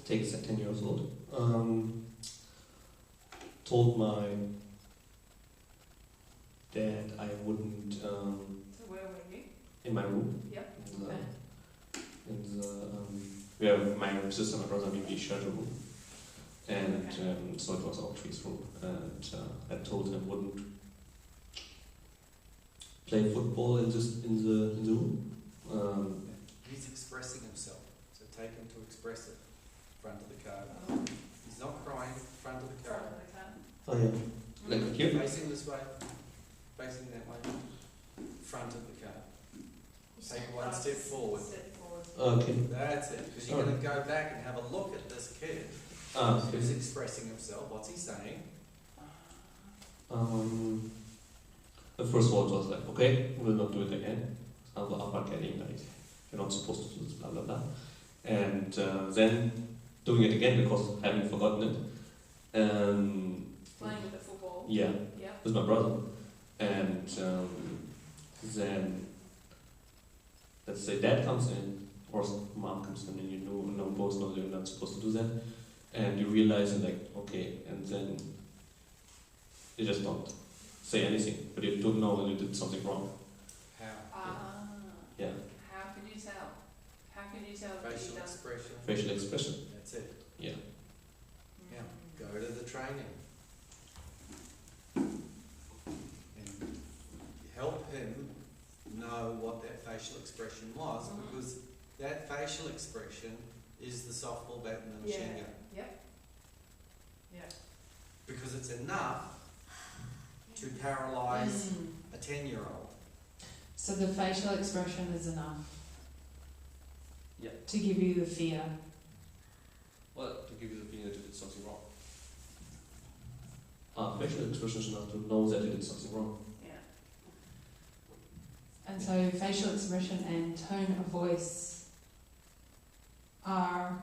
take 10 years old. Told my dad I wouldn't So where were you? in my room. Yep. In the where my sister and my brother maybe shared a room, and so it was our tree's room. And I told him I wouldn't play football in the room. He's expressing himself, so take him to express it. Front of the card. He's not crying. Front of the Front card. of the car. Oh yeah, like here. Facing this way. Facing that way. Front of the card. Take one step forward. Step forward. Okay. That's it. Because you're going to go back and have a look at this kid Okay. who's expressing himself. What's he saying? The first word was like, okay, we'll not do it again. I'm getting like, you're not supposed to do this, blah blah blah. And then doing it again because I hadn't forgotten it. Playing with the football. Yeah, Yep. with my brother. And then, let's say dad comes in, or mom comes in, and you know both know you're not supposed to do that. And you realize, and like, okay, and then you just don't say anything, but you don't know when you did something wrong. How? Yeah. How could you tell? How could you tell that Facial you done? expression. Facial expression. That's it. Yeah. Now, go to the training. And help him know what that facial expression was, Mhm. because that facial expression is the softball bat and the machine Yeah. gun. Yep. Yep. Because it's enough to paralyse a 10-year-old. So the facial expression is enough. Yeah. To give you the fear. Well, to give you the feeling that you did something wrong. Facial expression is enough to know that you did something wrong. Yeah. And so facial expression and tone of voice are,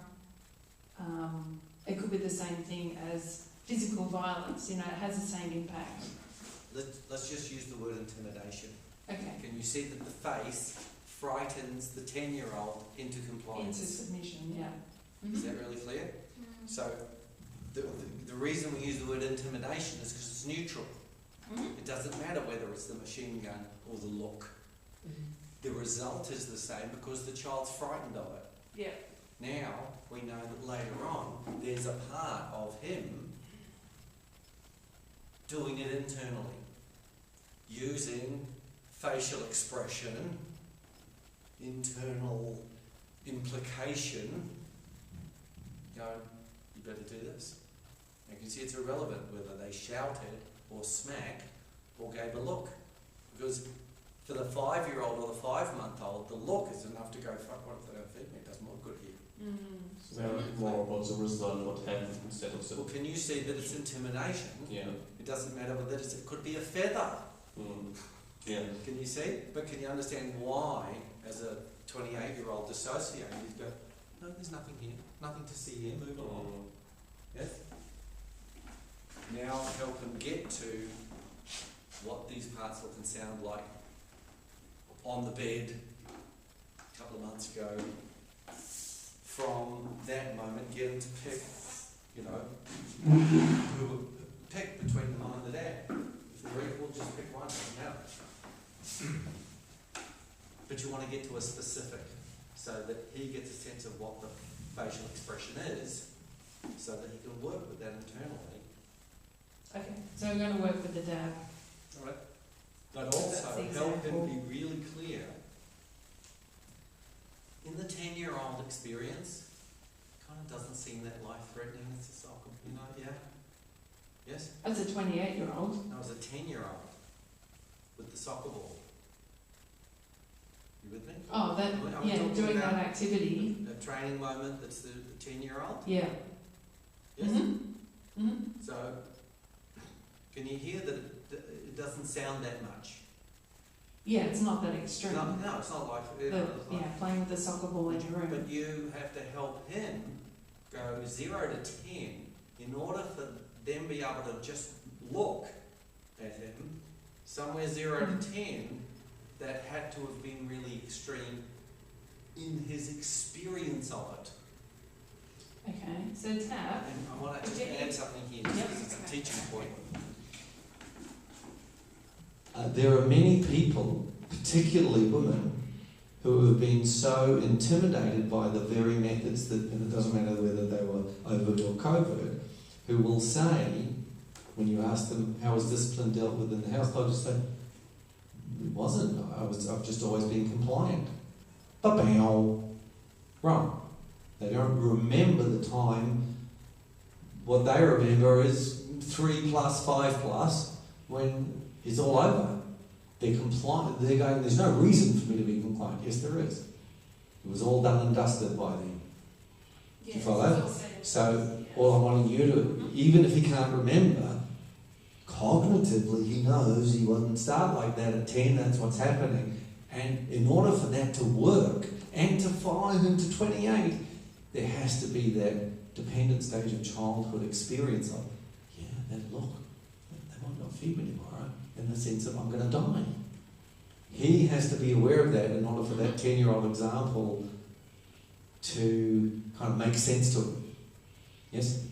it could be the same thing as physical violence, it has the same impact. Let's just use the word intimidation. Okay. Can you see that the face frightens the 10-year-old into compliance? Into submission, yeah. Is that really clear? So the reason we use the word intimidation is because it's neutral. Mm-hmm. It doesn't matter whether it's the machine gun or the look. The result is the same because the child's frightened of it. Yeah. Now we know that later on there's a part of him doing it internally, using facial expression, internal implication. You know, you you better do this. You can see it's irrelevant whether they shouted or smacked or gave a look. Because for the 5-year-old or the 5-month-old, the look is enough to go, fuck, what if they don't feed me? It doesn't look good here. So more about the result, what happened instead of Well, can you see that it's intimidation? Yeah. It doesn't matter whether it could be a feather. Yeah. Can you see? But can you understand why, as a 28-year-old dissociating, you go, no, there's nothing here, nothing to see here, move along. Yes? Now help them get to what these parts look and sound like on the bed a couple of months ago. From that moment, get them to pick, pick between the mum and the dad. If they're equal, just pick one, doesn't matter. But you want to get to a specific so that he gets a sense of what the facial expression is, so that he can work with that internally. Okay, so we're going to work with the dad. All right. But also That's the help him example. be really clear. In the 10-year-old experience, kind of doesn't seem that life-threatening. It's a soccer, yeah? Yes? As a 28-year-old. No, as a 10-year-old with the soccer ball. You with me? Oh, that, Are we yeah, talking doing about that activity. a training moment that's the 10-year-old? Yeah. Yes? Mm-hmm. So, can you hear that it doesn't sound that much? Yeah, it's not that extreme. No, it's not like... Playing with the soccer ball in your room. But you have to help him go 0 to 10 in order for them be able to just look at him. Somewhere 0 to 10, that had to have been really extreme in his experience of it. Okay, so tap. And I want to just add something here, just because it's a teaching point. There are many people, particularly women, who have been so intimidated by the very methods that, and it doesn't matter whether they were overt or covert, who will say, when you ask them, how was discipline dealt with in the house, they'll just say, it wasn't, I've just always been compliant. Ba-bow. Wrong. They don't remember the time. What they remember is 3 plus, 5 plus, when it's all over. They're compliant. They're going, there's no reason for me to be compliant. Yes, there is. It was all done and dusted by them. Do you follow? So all I'm wanting you to, even if he can't remember, cognitively he knows he wouldn't start like that at 10, that's what's happening. And in order for that to work and to follow him to 28, there has to be that dependent stage of childhood experience of, yeah, that look, they might not feed me tomorrow, in the sense of I'm going to die. He has to be aware of that in order for that 10-year-old example to kind of make sense to him. Yes?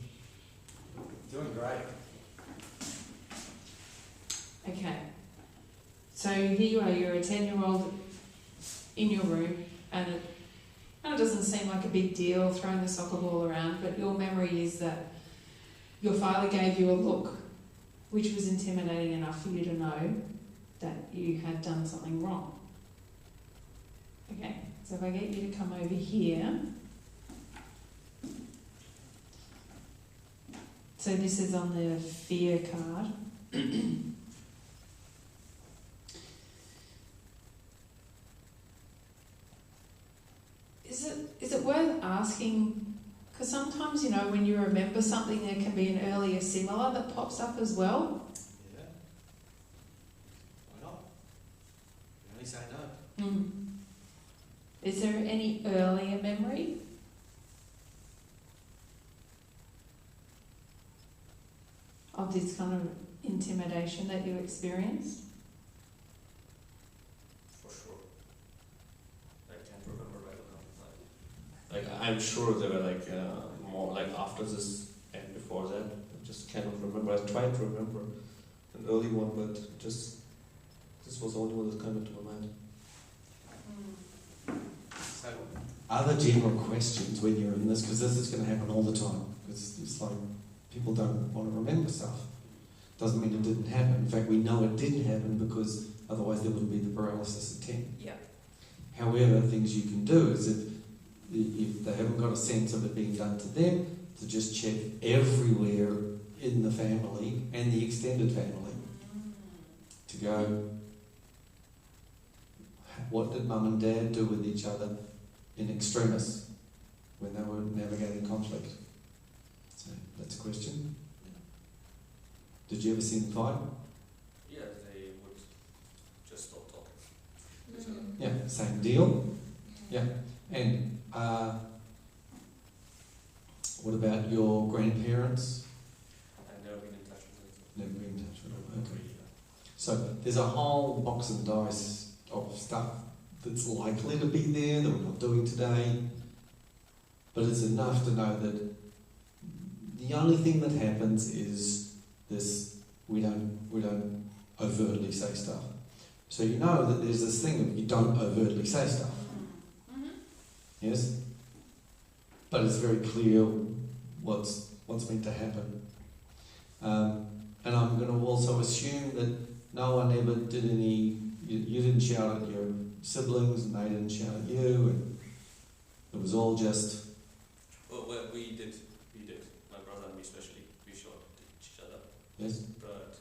Doing great. Okay. So here you are, you're a 10-year-old in your room, and it kind of doesn't seem like a big deal throwing the soccer ball around, but your memory is that your father gave you a look which was intimidating enough for you to know that you had done something wrong. Okay, so if I get you to come over here. So this is on the fear card. Is it worth asking, because sometimes, when you remember something, there can be an earlier similar that pops up as well? Yeah. Why not? You only say no. Is there any earlier memory? Of this kind of intimidation that you experienced? For sure. I can't remember right now. Like I'm sure there were more like after this and before that. I just cannot remember. I tried to remember an early one, but just this was the only one that came into my mind. So, Other general questions when you're in this, because this is going to happen all the time. Because it's like people don't want to remember stuff. Doesn't mean it didn't happen. In fact, we know it didn't happen because otherwise there wouldn't be the paralysis at 10. Yeah. However, things you can do is if they haven't got a sense of it being done to them, to just check everywhere in the family and the extended family to go, what did mum and dad do with each other in extremis when they were navigating conflict? So that's a question. Did you ever see them fight? Yeah, they would just stop talking. Yeah, same deal. Yeah. And what about your grandparents? I've never been in touch with them. Never been in touch with them. Okay. So there's a whole box and dice of stuff that's likely to be there that we're not doing today. But it's enough to know that the only thing that happens is this: we don't overtly say stuff. So you know that there's this thing of you don't overtly say stuff. Yes? But it's very clear what's meant to happen. And I'm going to also assume that no one ever did any, you didn't shout at your siblings and they didn't shout at you, and it was all just... Well, we did. My brother and me especially, we shot at each other. Yes? But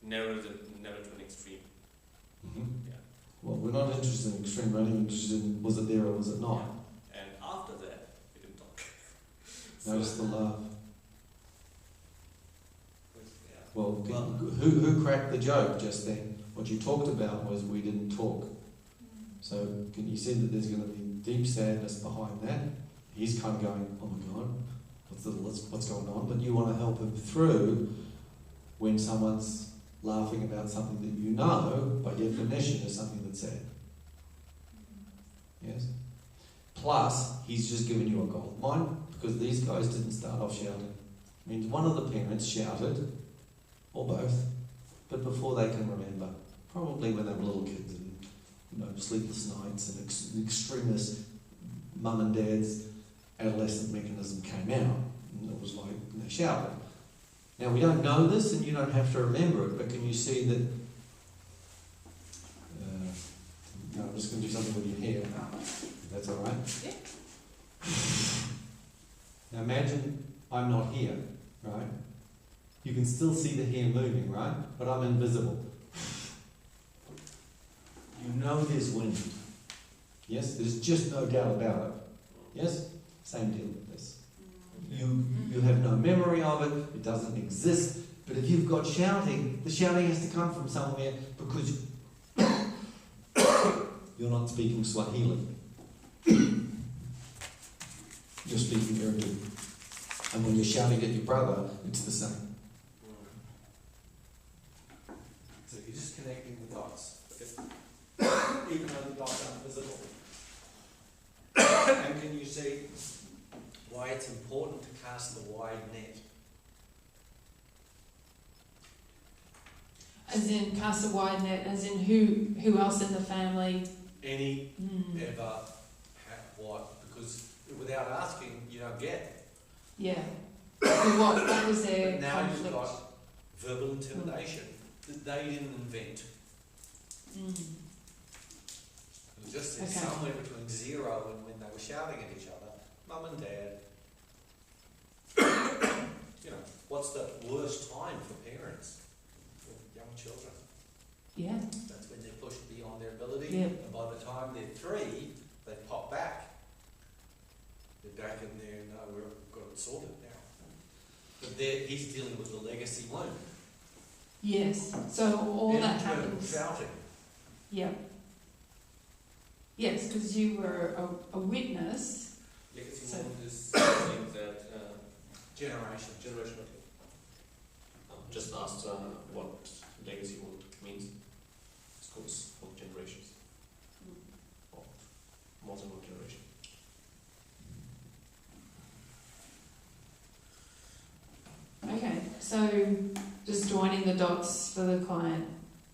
never to an extreme. Mm-hmm. Yeah. Well, we're not interested in extreme, we're only interested in was it there or was it not. Yeah. And after that, we didn't talk. Notice the laugh. Yeah. Well, who cracked the joke just then? What you talked about was we didn't talk. So can you see that there's going to be deep sadness behind that? He's kind of going, oh my God, what's going on? But you want to help him through when someone's laughing about something that you know, by definition, is something that's sad. Yes? Plus, he's just given you a gold mine, because these guys didn't start off shouting. I mean, one of the parents shouted, or both, but before they can remember. Probably when they were little kids and sleepless nights and extremist mum and dad's adolescent mechanism came out. And it was like they shouted. Now we don't know this and you don't have to remember it, but can you see that... no, I'm just going to do something with your hair. If that's alright? Yeah. Now imagine I'm not here, right? You can still see the hair moving, right? But I'm invisible. You know there's wind. Yes? There's just no doubt about it. Yes? Same deal with this. You have no memory of it, it doesn't exist, but if you've got shouting, the shouting has to come from somewhere because you're not speaking Swahili. You're speaking Urdu. And when you're shouting at your brother, it's the same. So you're just connecting the dots. Even though the dots aren't visible. And can you see why it's important to cast the wide net? As in cast a wide net, as in who else in the family? Any, ever, what? Because without asking, you don't get. Yeah. What was their But now conflict? you've got verbal intimidation that they didn't invent. It was just Okay. somewhere between 0 and when they were shouting at each other, mum and dad. What's the worst time for parents with young children? Yeah. That's when they're pushed beyond their ability. Yeah. And by the time they're 3, they pop back. They're back in there, no, we've got it sorted now. But he's dealing with the legacy wound. Yes. So all that Internal happens. shouting. Yeah. Yes, because you were a witness. Legacy So- wound is something that Generation. generational. Just asked what legacy wound means. It goes for generations. Or more than one generation. Okay, so just joining the dots for the client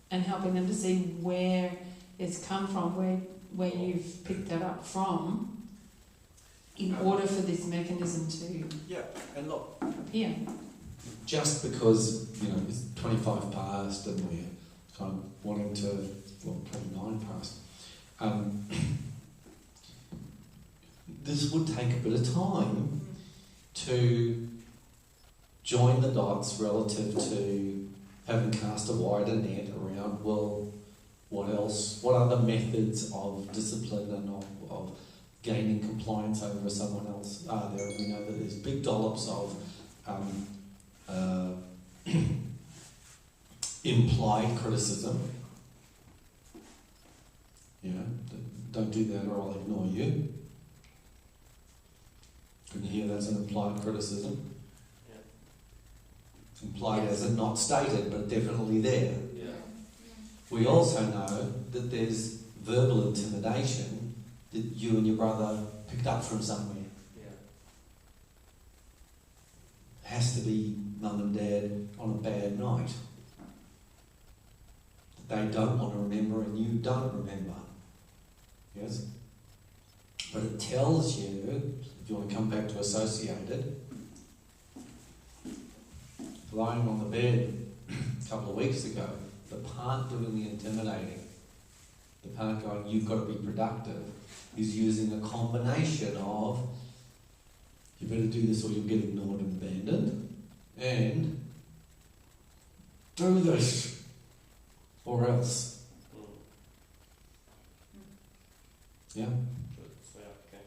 and helping them to see where it's come from, where you've picked that up from, in order for this mechanism to Yeah, and look, appear. Just because, it's 25 past and we're kind of wanting to, 29 past. This would take a bit of time to join the dots relative to having cast a wider net around, well, what else, what other methods of discipline and of gaining compliance over someone else are there? We know that there's big dollops of implied criticism. You know, don't do that or I'll ignore you. Can you hear that's an implied criticism? Yeah. Implied as in not stated, but definitely there. Yeah. We also know that there's verbal intimidation that you and your brother picked up from somewhere. Yeah. Has to be mum and dad on a bad night. That they don't want to remember and you don't remember. Yes? But it tells you, if you want to come back to associated, lying on the bed a couple of weeks ago, the part doing the intimidating, the part going, you've got to be productive, is using a combination of, you better do this or you'll get ignored and abandoned, and do this or else. Yeah? Yeah, okay.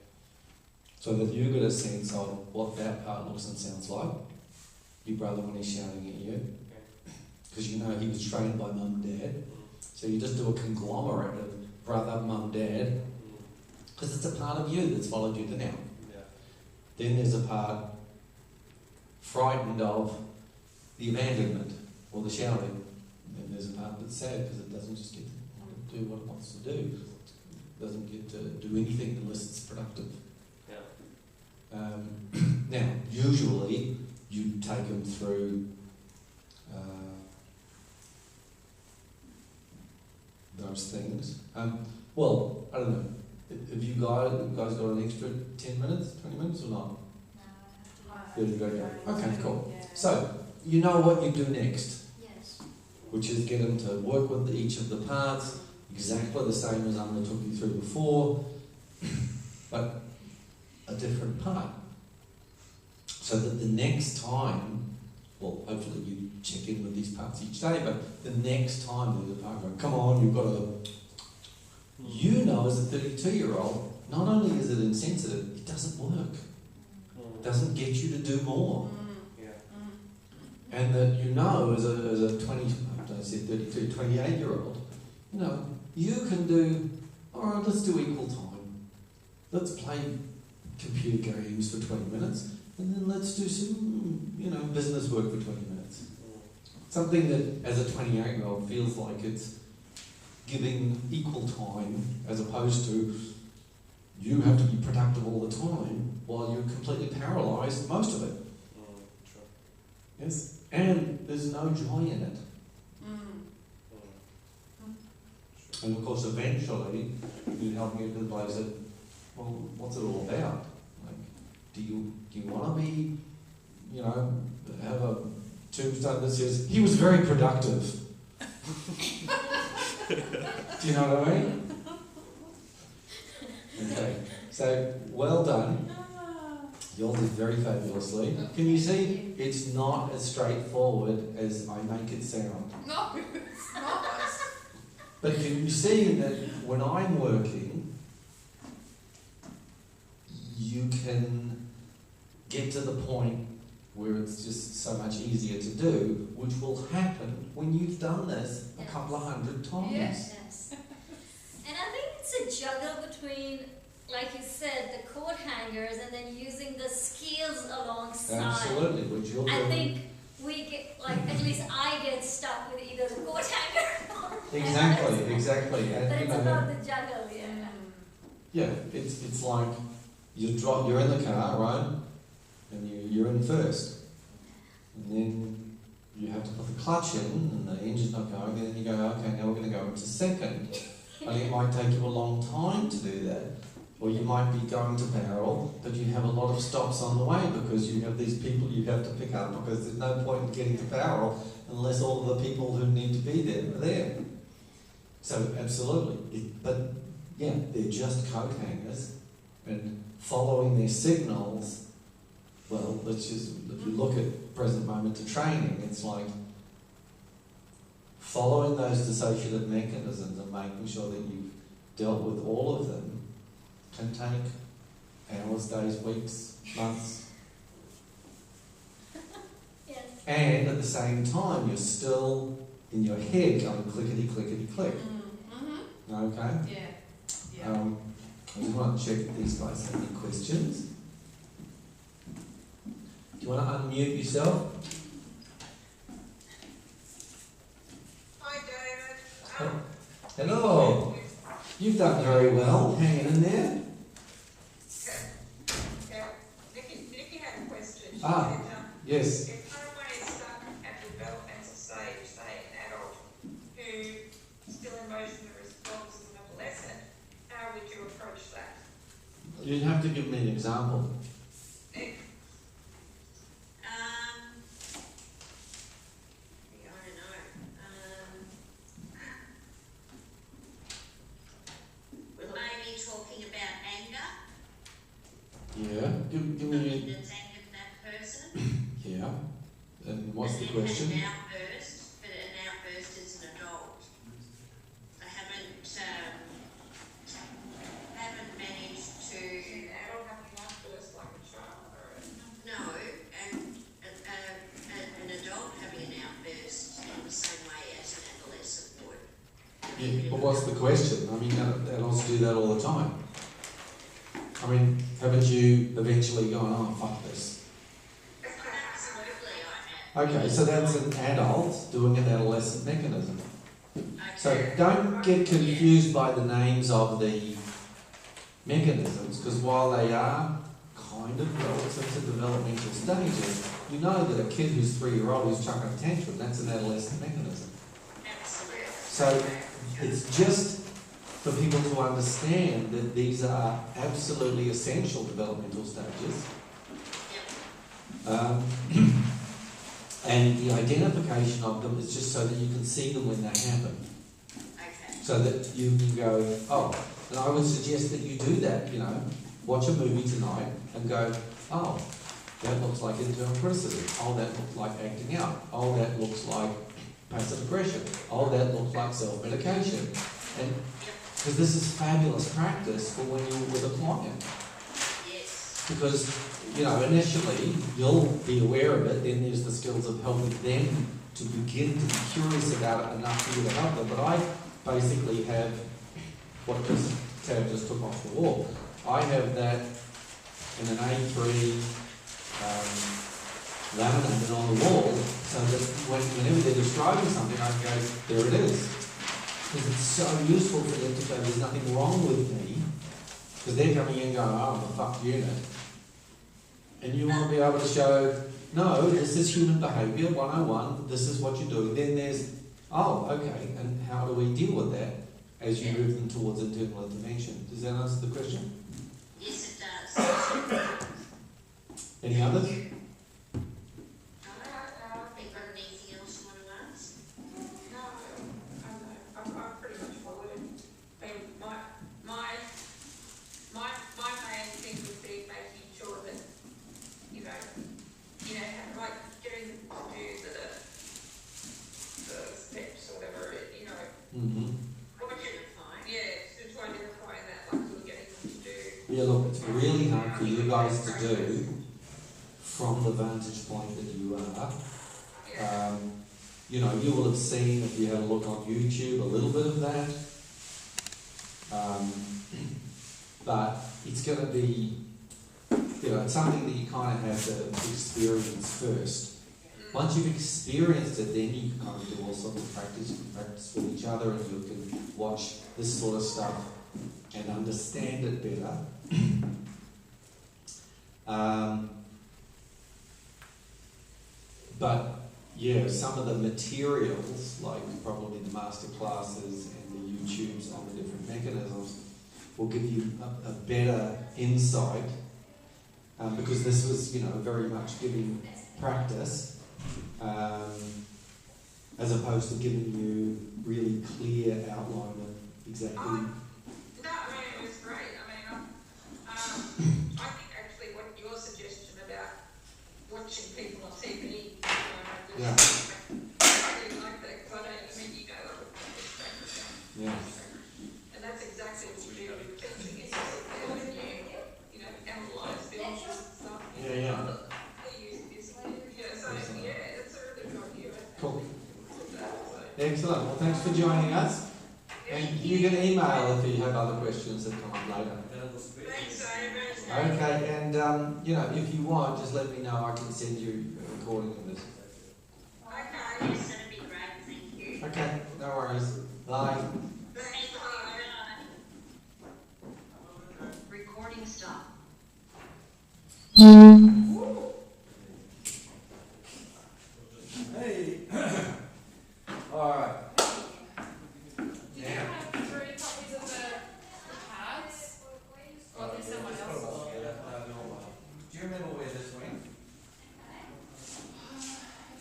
So that you get a sense of what that part looks and sounds like. Your brother when he's shouting at you. Because you know he was trained by mum and dad. So you just do a conglomerate of brother, mum, dad. Because it's a part of you that's followed you to now. Yeah. Then there's a part frightened of the abandonment or the shouting. And then there's a part that's sad because it doesn't just get to do what it wants to do. It doesn't get to do anything unless it's productive. Yeah. Now, usually you take them through those things. Well, I don't know. Have you guys got an extra 10 minutes, 20 minutes or not? Good, okay. Okay, cool. So, you know what you do next. Yes. Which is get them to work with each of the parts, exactly the same as Amna took you through before, but a different part. So that the next time, well, hopefully you check in with these parts each day, but the next time there's a part going, come on, you've got to... You know as a 32-year-old, not only is it insensitive, it doesn't work. It doesn't get you to do more. Yeah. And that you know as a 28-year-old, you know, you can do, alright, let's do equal time. Let's play computer games for 20 minutes, and then let's do some, you know, business work for 20 minutes. Something that as a 28-year-old feels like it's giving equal time as opposed to you have to be productive all the time while you're completely paralysed most of it. Sure. Yes? And there's no joy in it. And of course eventually you help me to the place that, well, what's it all about? Like, do you want to be, you know, have a tombstone that says, he was very productive? Do you know what I mean? Okay, so well done. You all did very fabulously. Can you see it's not as straightforward as I make it sound? No, it's not. But can you see that when I'm working, you can get to the point where it's just so much easier to do, which will happen when you've done this a couple of 100 times. Yes. Yes. And I think it's a juggle between, like you said, the coat hangers and then using the skills alongside. Absolutely, which you'll I do. think we get, like, at least I get stuck with either the coat hanger or Exactly. And, but you it's know, about the juggle, yeah. yeah, it's like you're in the car, right? And you're in first. And then you have to put the clutch in and the engine's not going, and then you go, okay, now we're going to go into second. And it might take you a long time to do that. Or you might be going to barrel, but you have a lot of stops on the way because you have these people you have to pick up because there's no point in getting to barrel unless all of the people who need to be there are there. So absolutely. But yeah, they're just coat hangers and following their signals well, let's just, if you look at present moment to training, it's like following those dissociative mechanisms and making sure that you've dealt with all of them can take hours, days, weeks, months. Yes. And at the same time, you're still in your head going clickety, clickety, click. Mm-hmm. Okay? Yeah. Yeah. I just want to check if these guys have any questions. Do you want to unmute yourself? Hi, David. Hello. You've done very well, hanging in there. Yeah, Nikki had a question. She Ah. said, Yes. if someone is stuck at the developmental stage, say an adult, who still emotionally responds as an adolescent, how would you approach that? You'd have to give me an example. I don't know. We're maybe talking about anger. Yeah. Give Something me. that's angered that person. Yeah. And what's the And then question? had an outburst, but an outburst as an adult. I haven't managed to. Is an adult having an outburst like a child or No, and an adult having an outburst in the same way as an adolescent would. Yeah. But what's the question? I mean, adults do that all the time. I mean, haven't you eventually gone, oh, fuck this? Absolutely, I have. Okay, so that's an adult doing an adolescent mechanism. Okay. So don't get confused by the names of the mechanisms, because while they are kind of relative to developmental stages, you know that a kid who's 3-year-old who's chucking a tantrum, that's an adolescent mechanism. Absolutely. So it's just for people to understand that these are absolutely essential developmental stages. And the identification of them is just so that you can see them when they happen. Okay. So that you can go, oh, and I would suggest that you do that, you know, watch a movie tonight and go, oh, that looks like internal criticism. Oh, that looks like acting out. Oh, that looks like passive aggression. Oh, that looks like self-medication. And because this is fabulous practice for when you're with a client. Yes. Because, you know, initially you'll be aware of it, then there's the skills of helping them to begin to be curious about it enough for you to help them. But I basically have what Tab just took off the wall. I have that in an A3 laminated on the wall so that whenever they're describing something, I can go, there it is. Because it's so useful for them to go, there's nothing wrong with me. Because they're coming in going, oh, I'm a fucked unit. And you want to be able to show, no, this is human behaviour 101, this is what you're doing. Then there's, oh, okay, and how do we deal with that as you move them towards internal intervention? Does that answer the question? Yes, it does. Any others? Think of anything else you want to ask? No, I'm pretty much followed. I mean, my main thing would be making sure that, you know, like getting them to do the steps or whatever, you know. Mm-hmm. Yeah, to identify that, like sort of getting them to do. Yeah, look, it's really hard for you guys to do from the vantage point that you are. Yeah. You know, you will have seen, if you had a look on YouTube, a little bit of that. But it's going to be, you know, it's something that you kind of have to experience first. Once you've experienced it, then you can kind of do all sorts of practice. You can practice with each other and you can watch this sort of stuff and understand it better. But yeah, some of the materials, like probably the master classes and the YouTubes on the different mechanisms, will give you a better insight, because this was, you know, very much giving practice, as opposed to giving you really clear outline of exactly. No, I mean, it was great. I mean, I think actually what your suggestion about watching people on TV. Yeah. I really like that because I mean, you go, Yeah. and that's exactly what you do with teaching. It's just when you know, analyse films and stuff. Yeah, yeah. They use this. Yeah, so yeah, that's a really good idea. Cool. So, Excellent. Well, thanks for joining us. And you can email if you have other questions that come up later. thanks so much. Okay, and you know, if you want, just let me know. I can send you a recording of this. Okay, yes, that'd be great, thank you. Okay, no worries. Bye. Thank you. Recording stop. Hey. All right. Did you have 3 copies of the cards? Or did someone else? Do you remember where this went?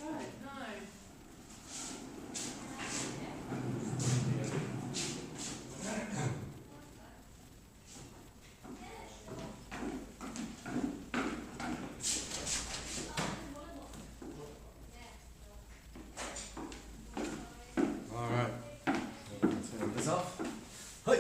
I don't know. All right. Turn this off. Hey.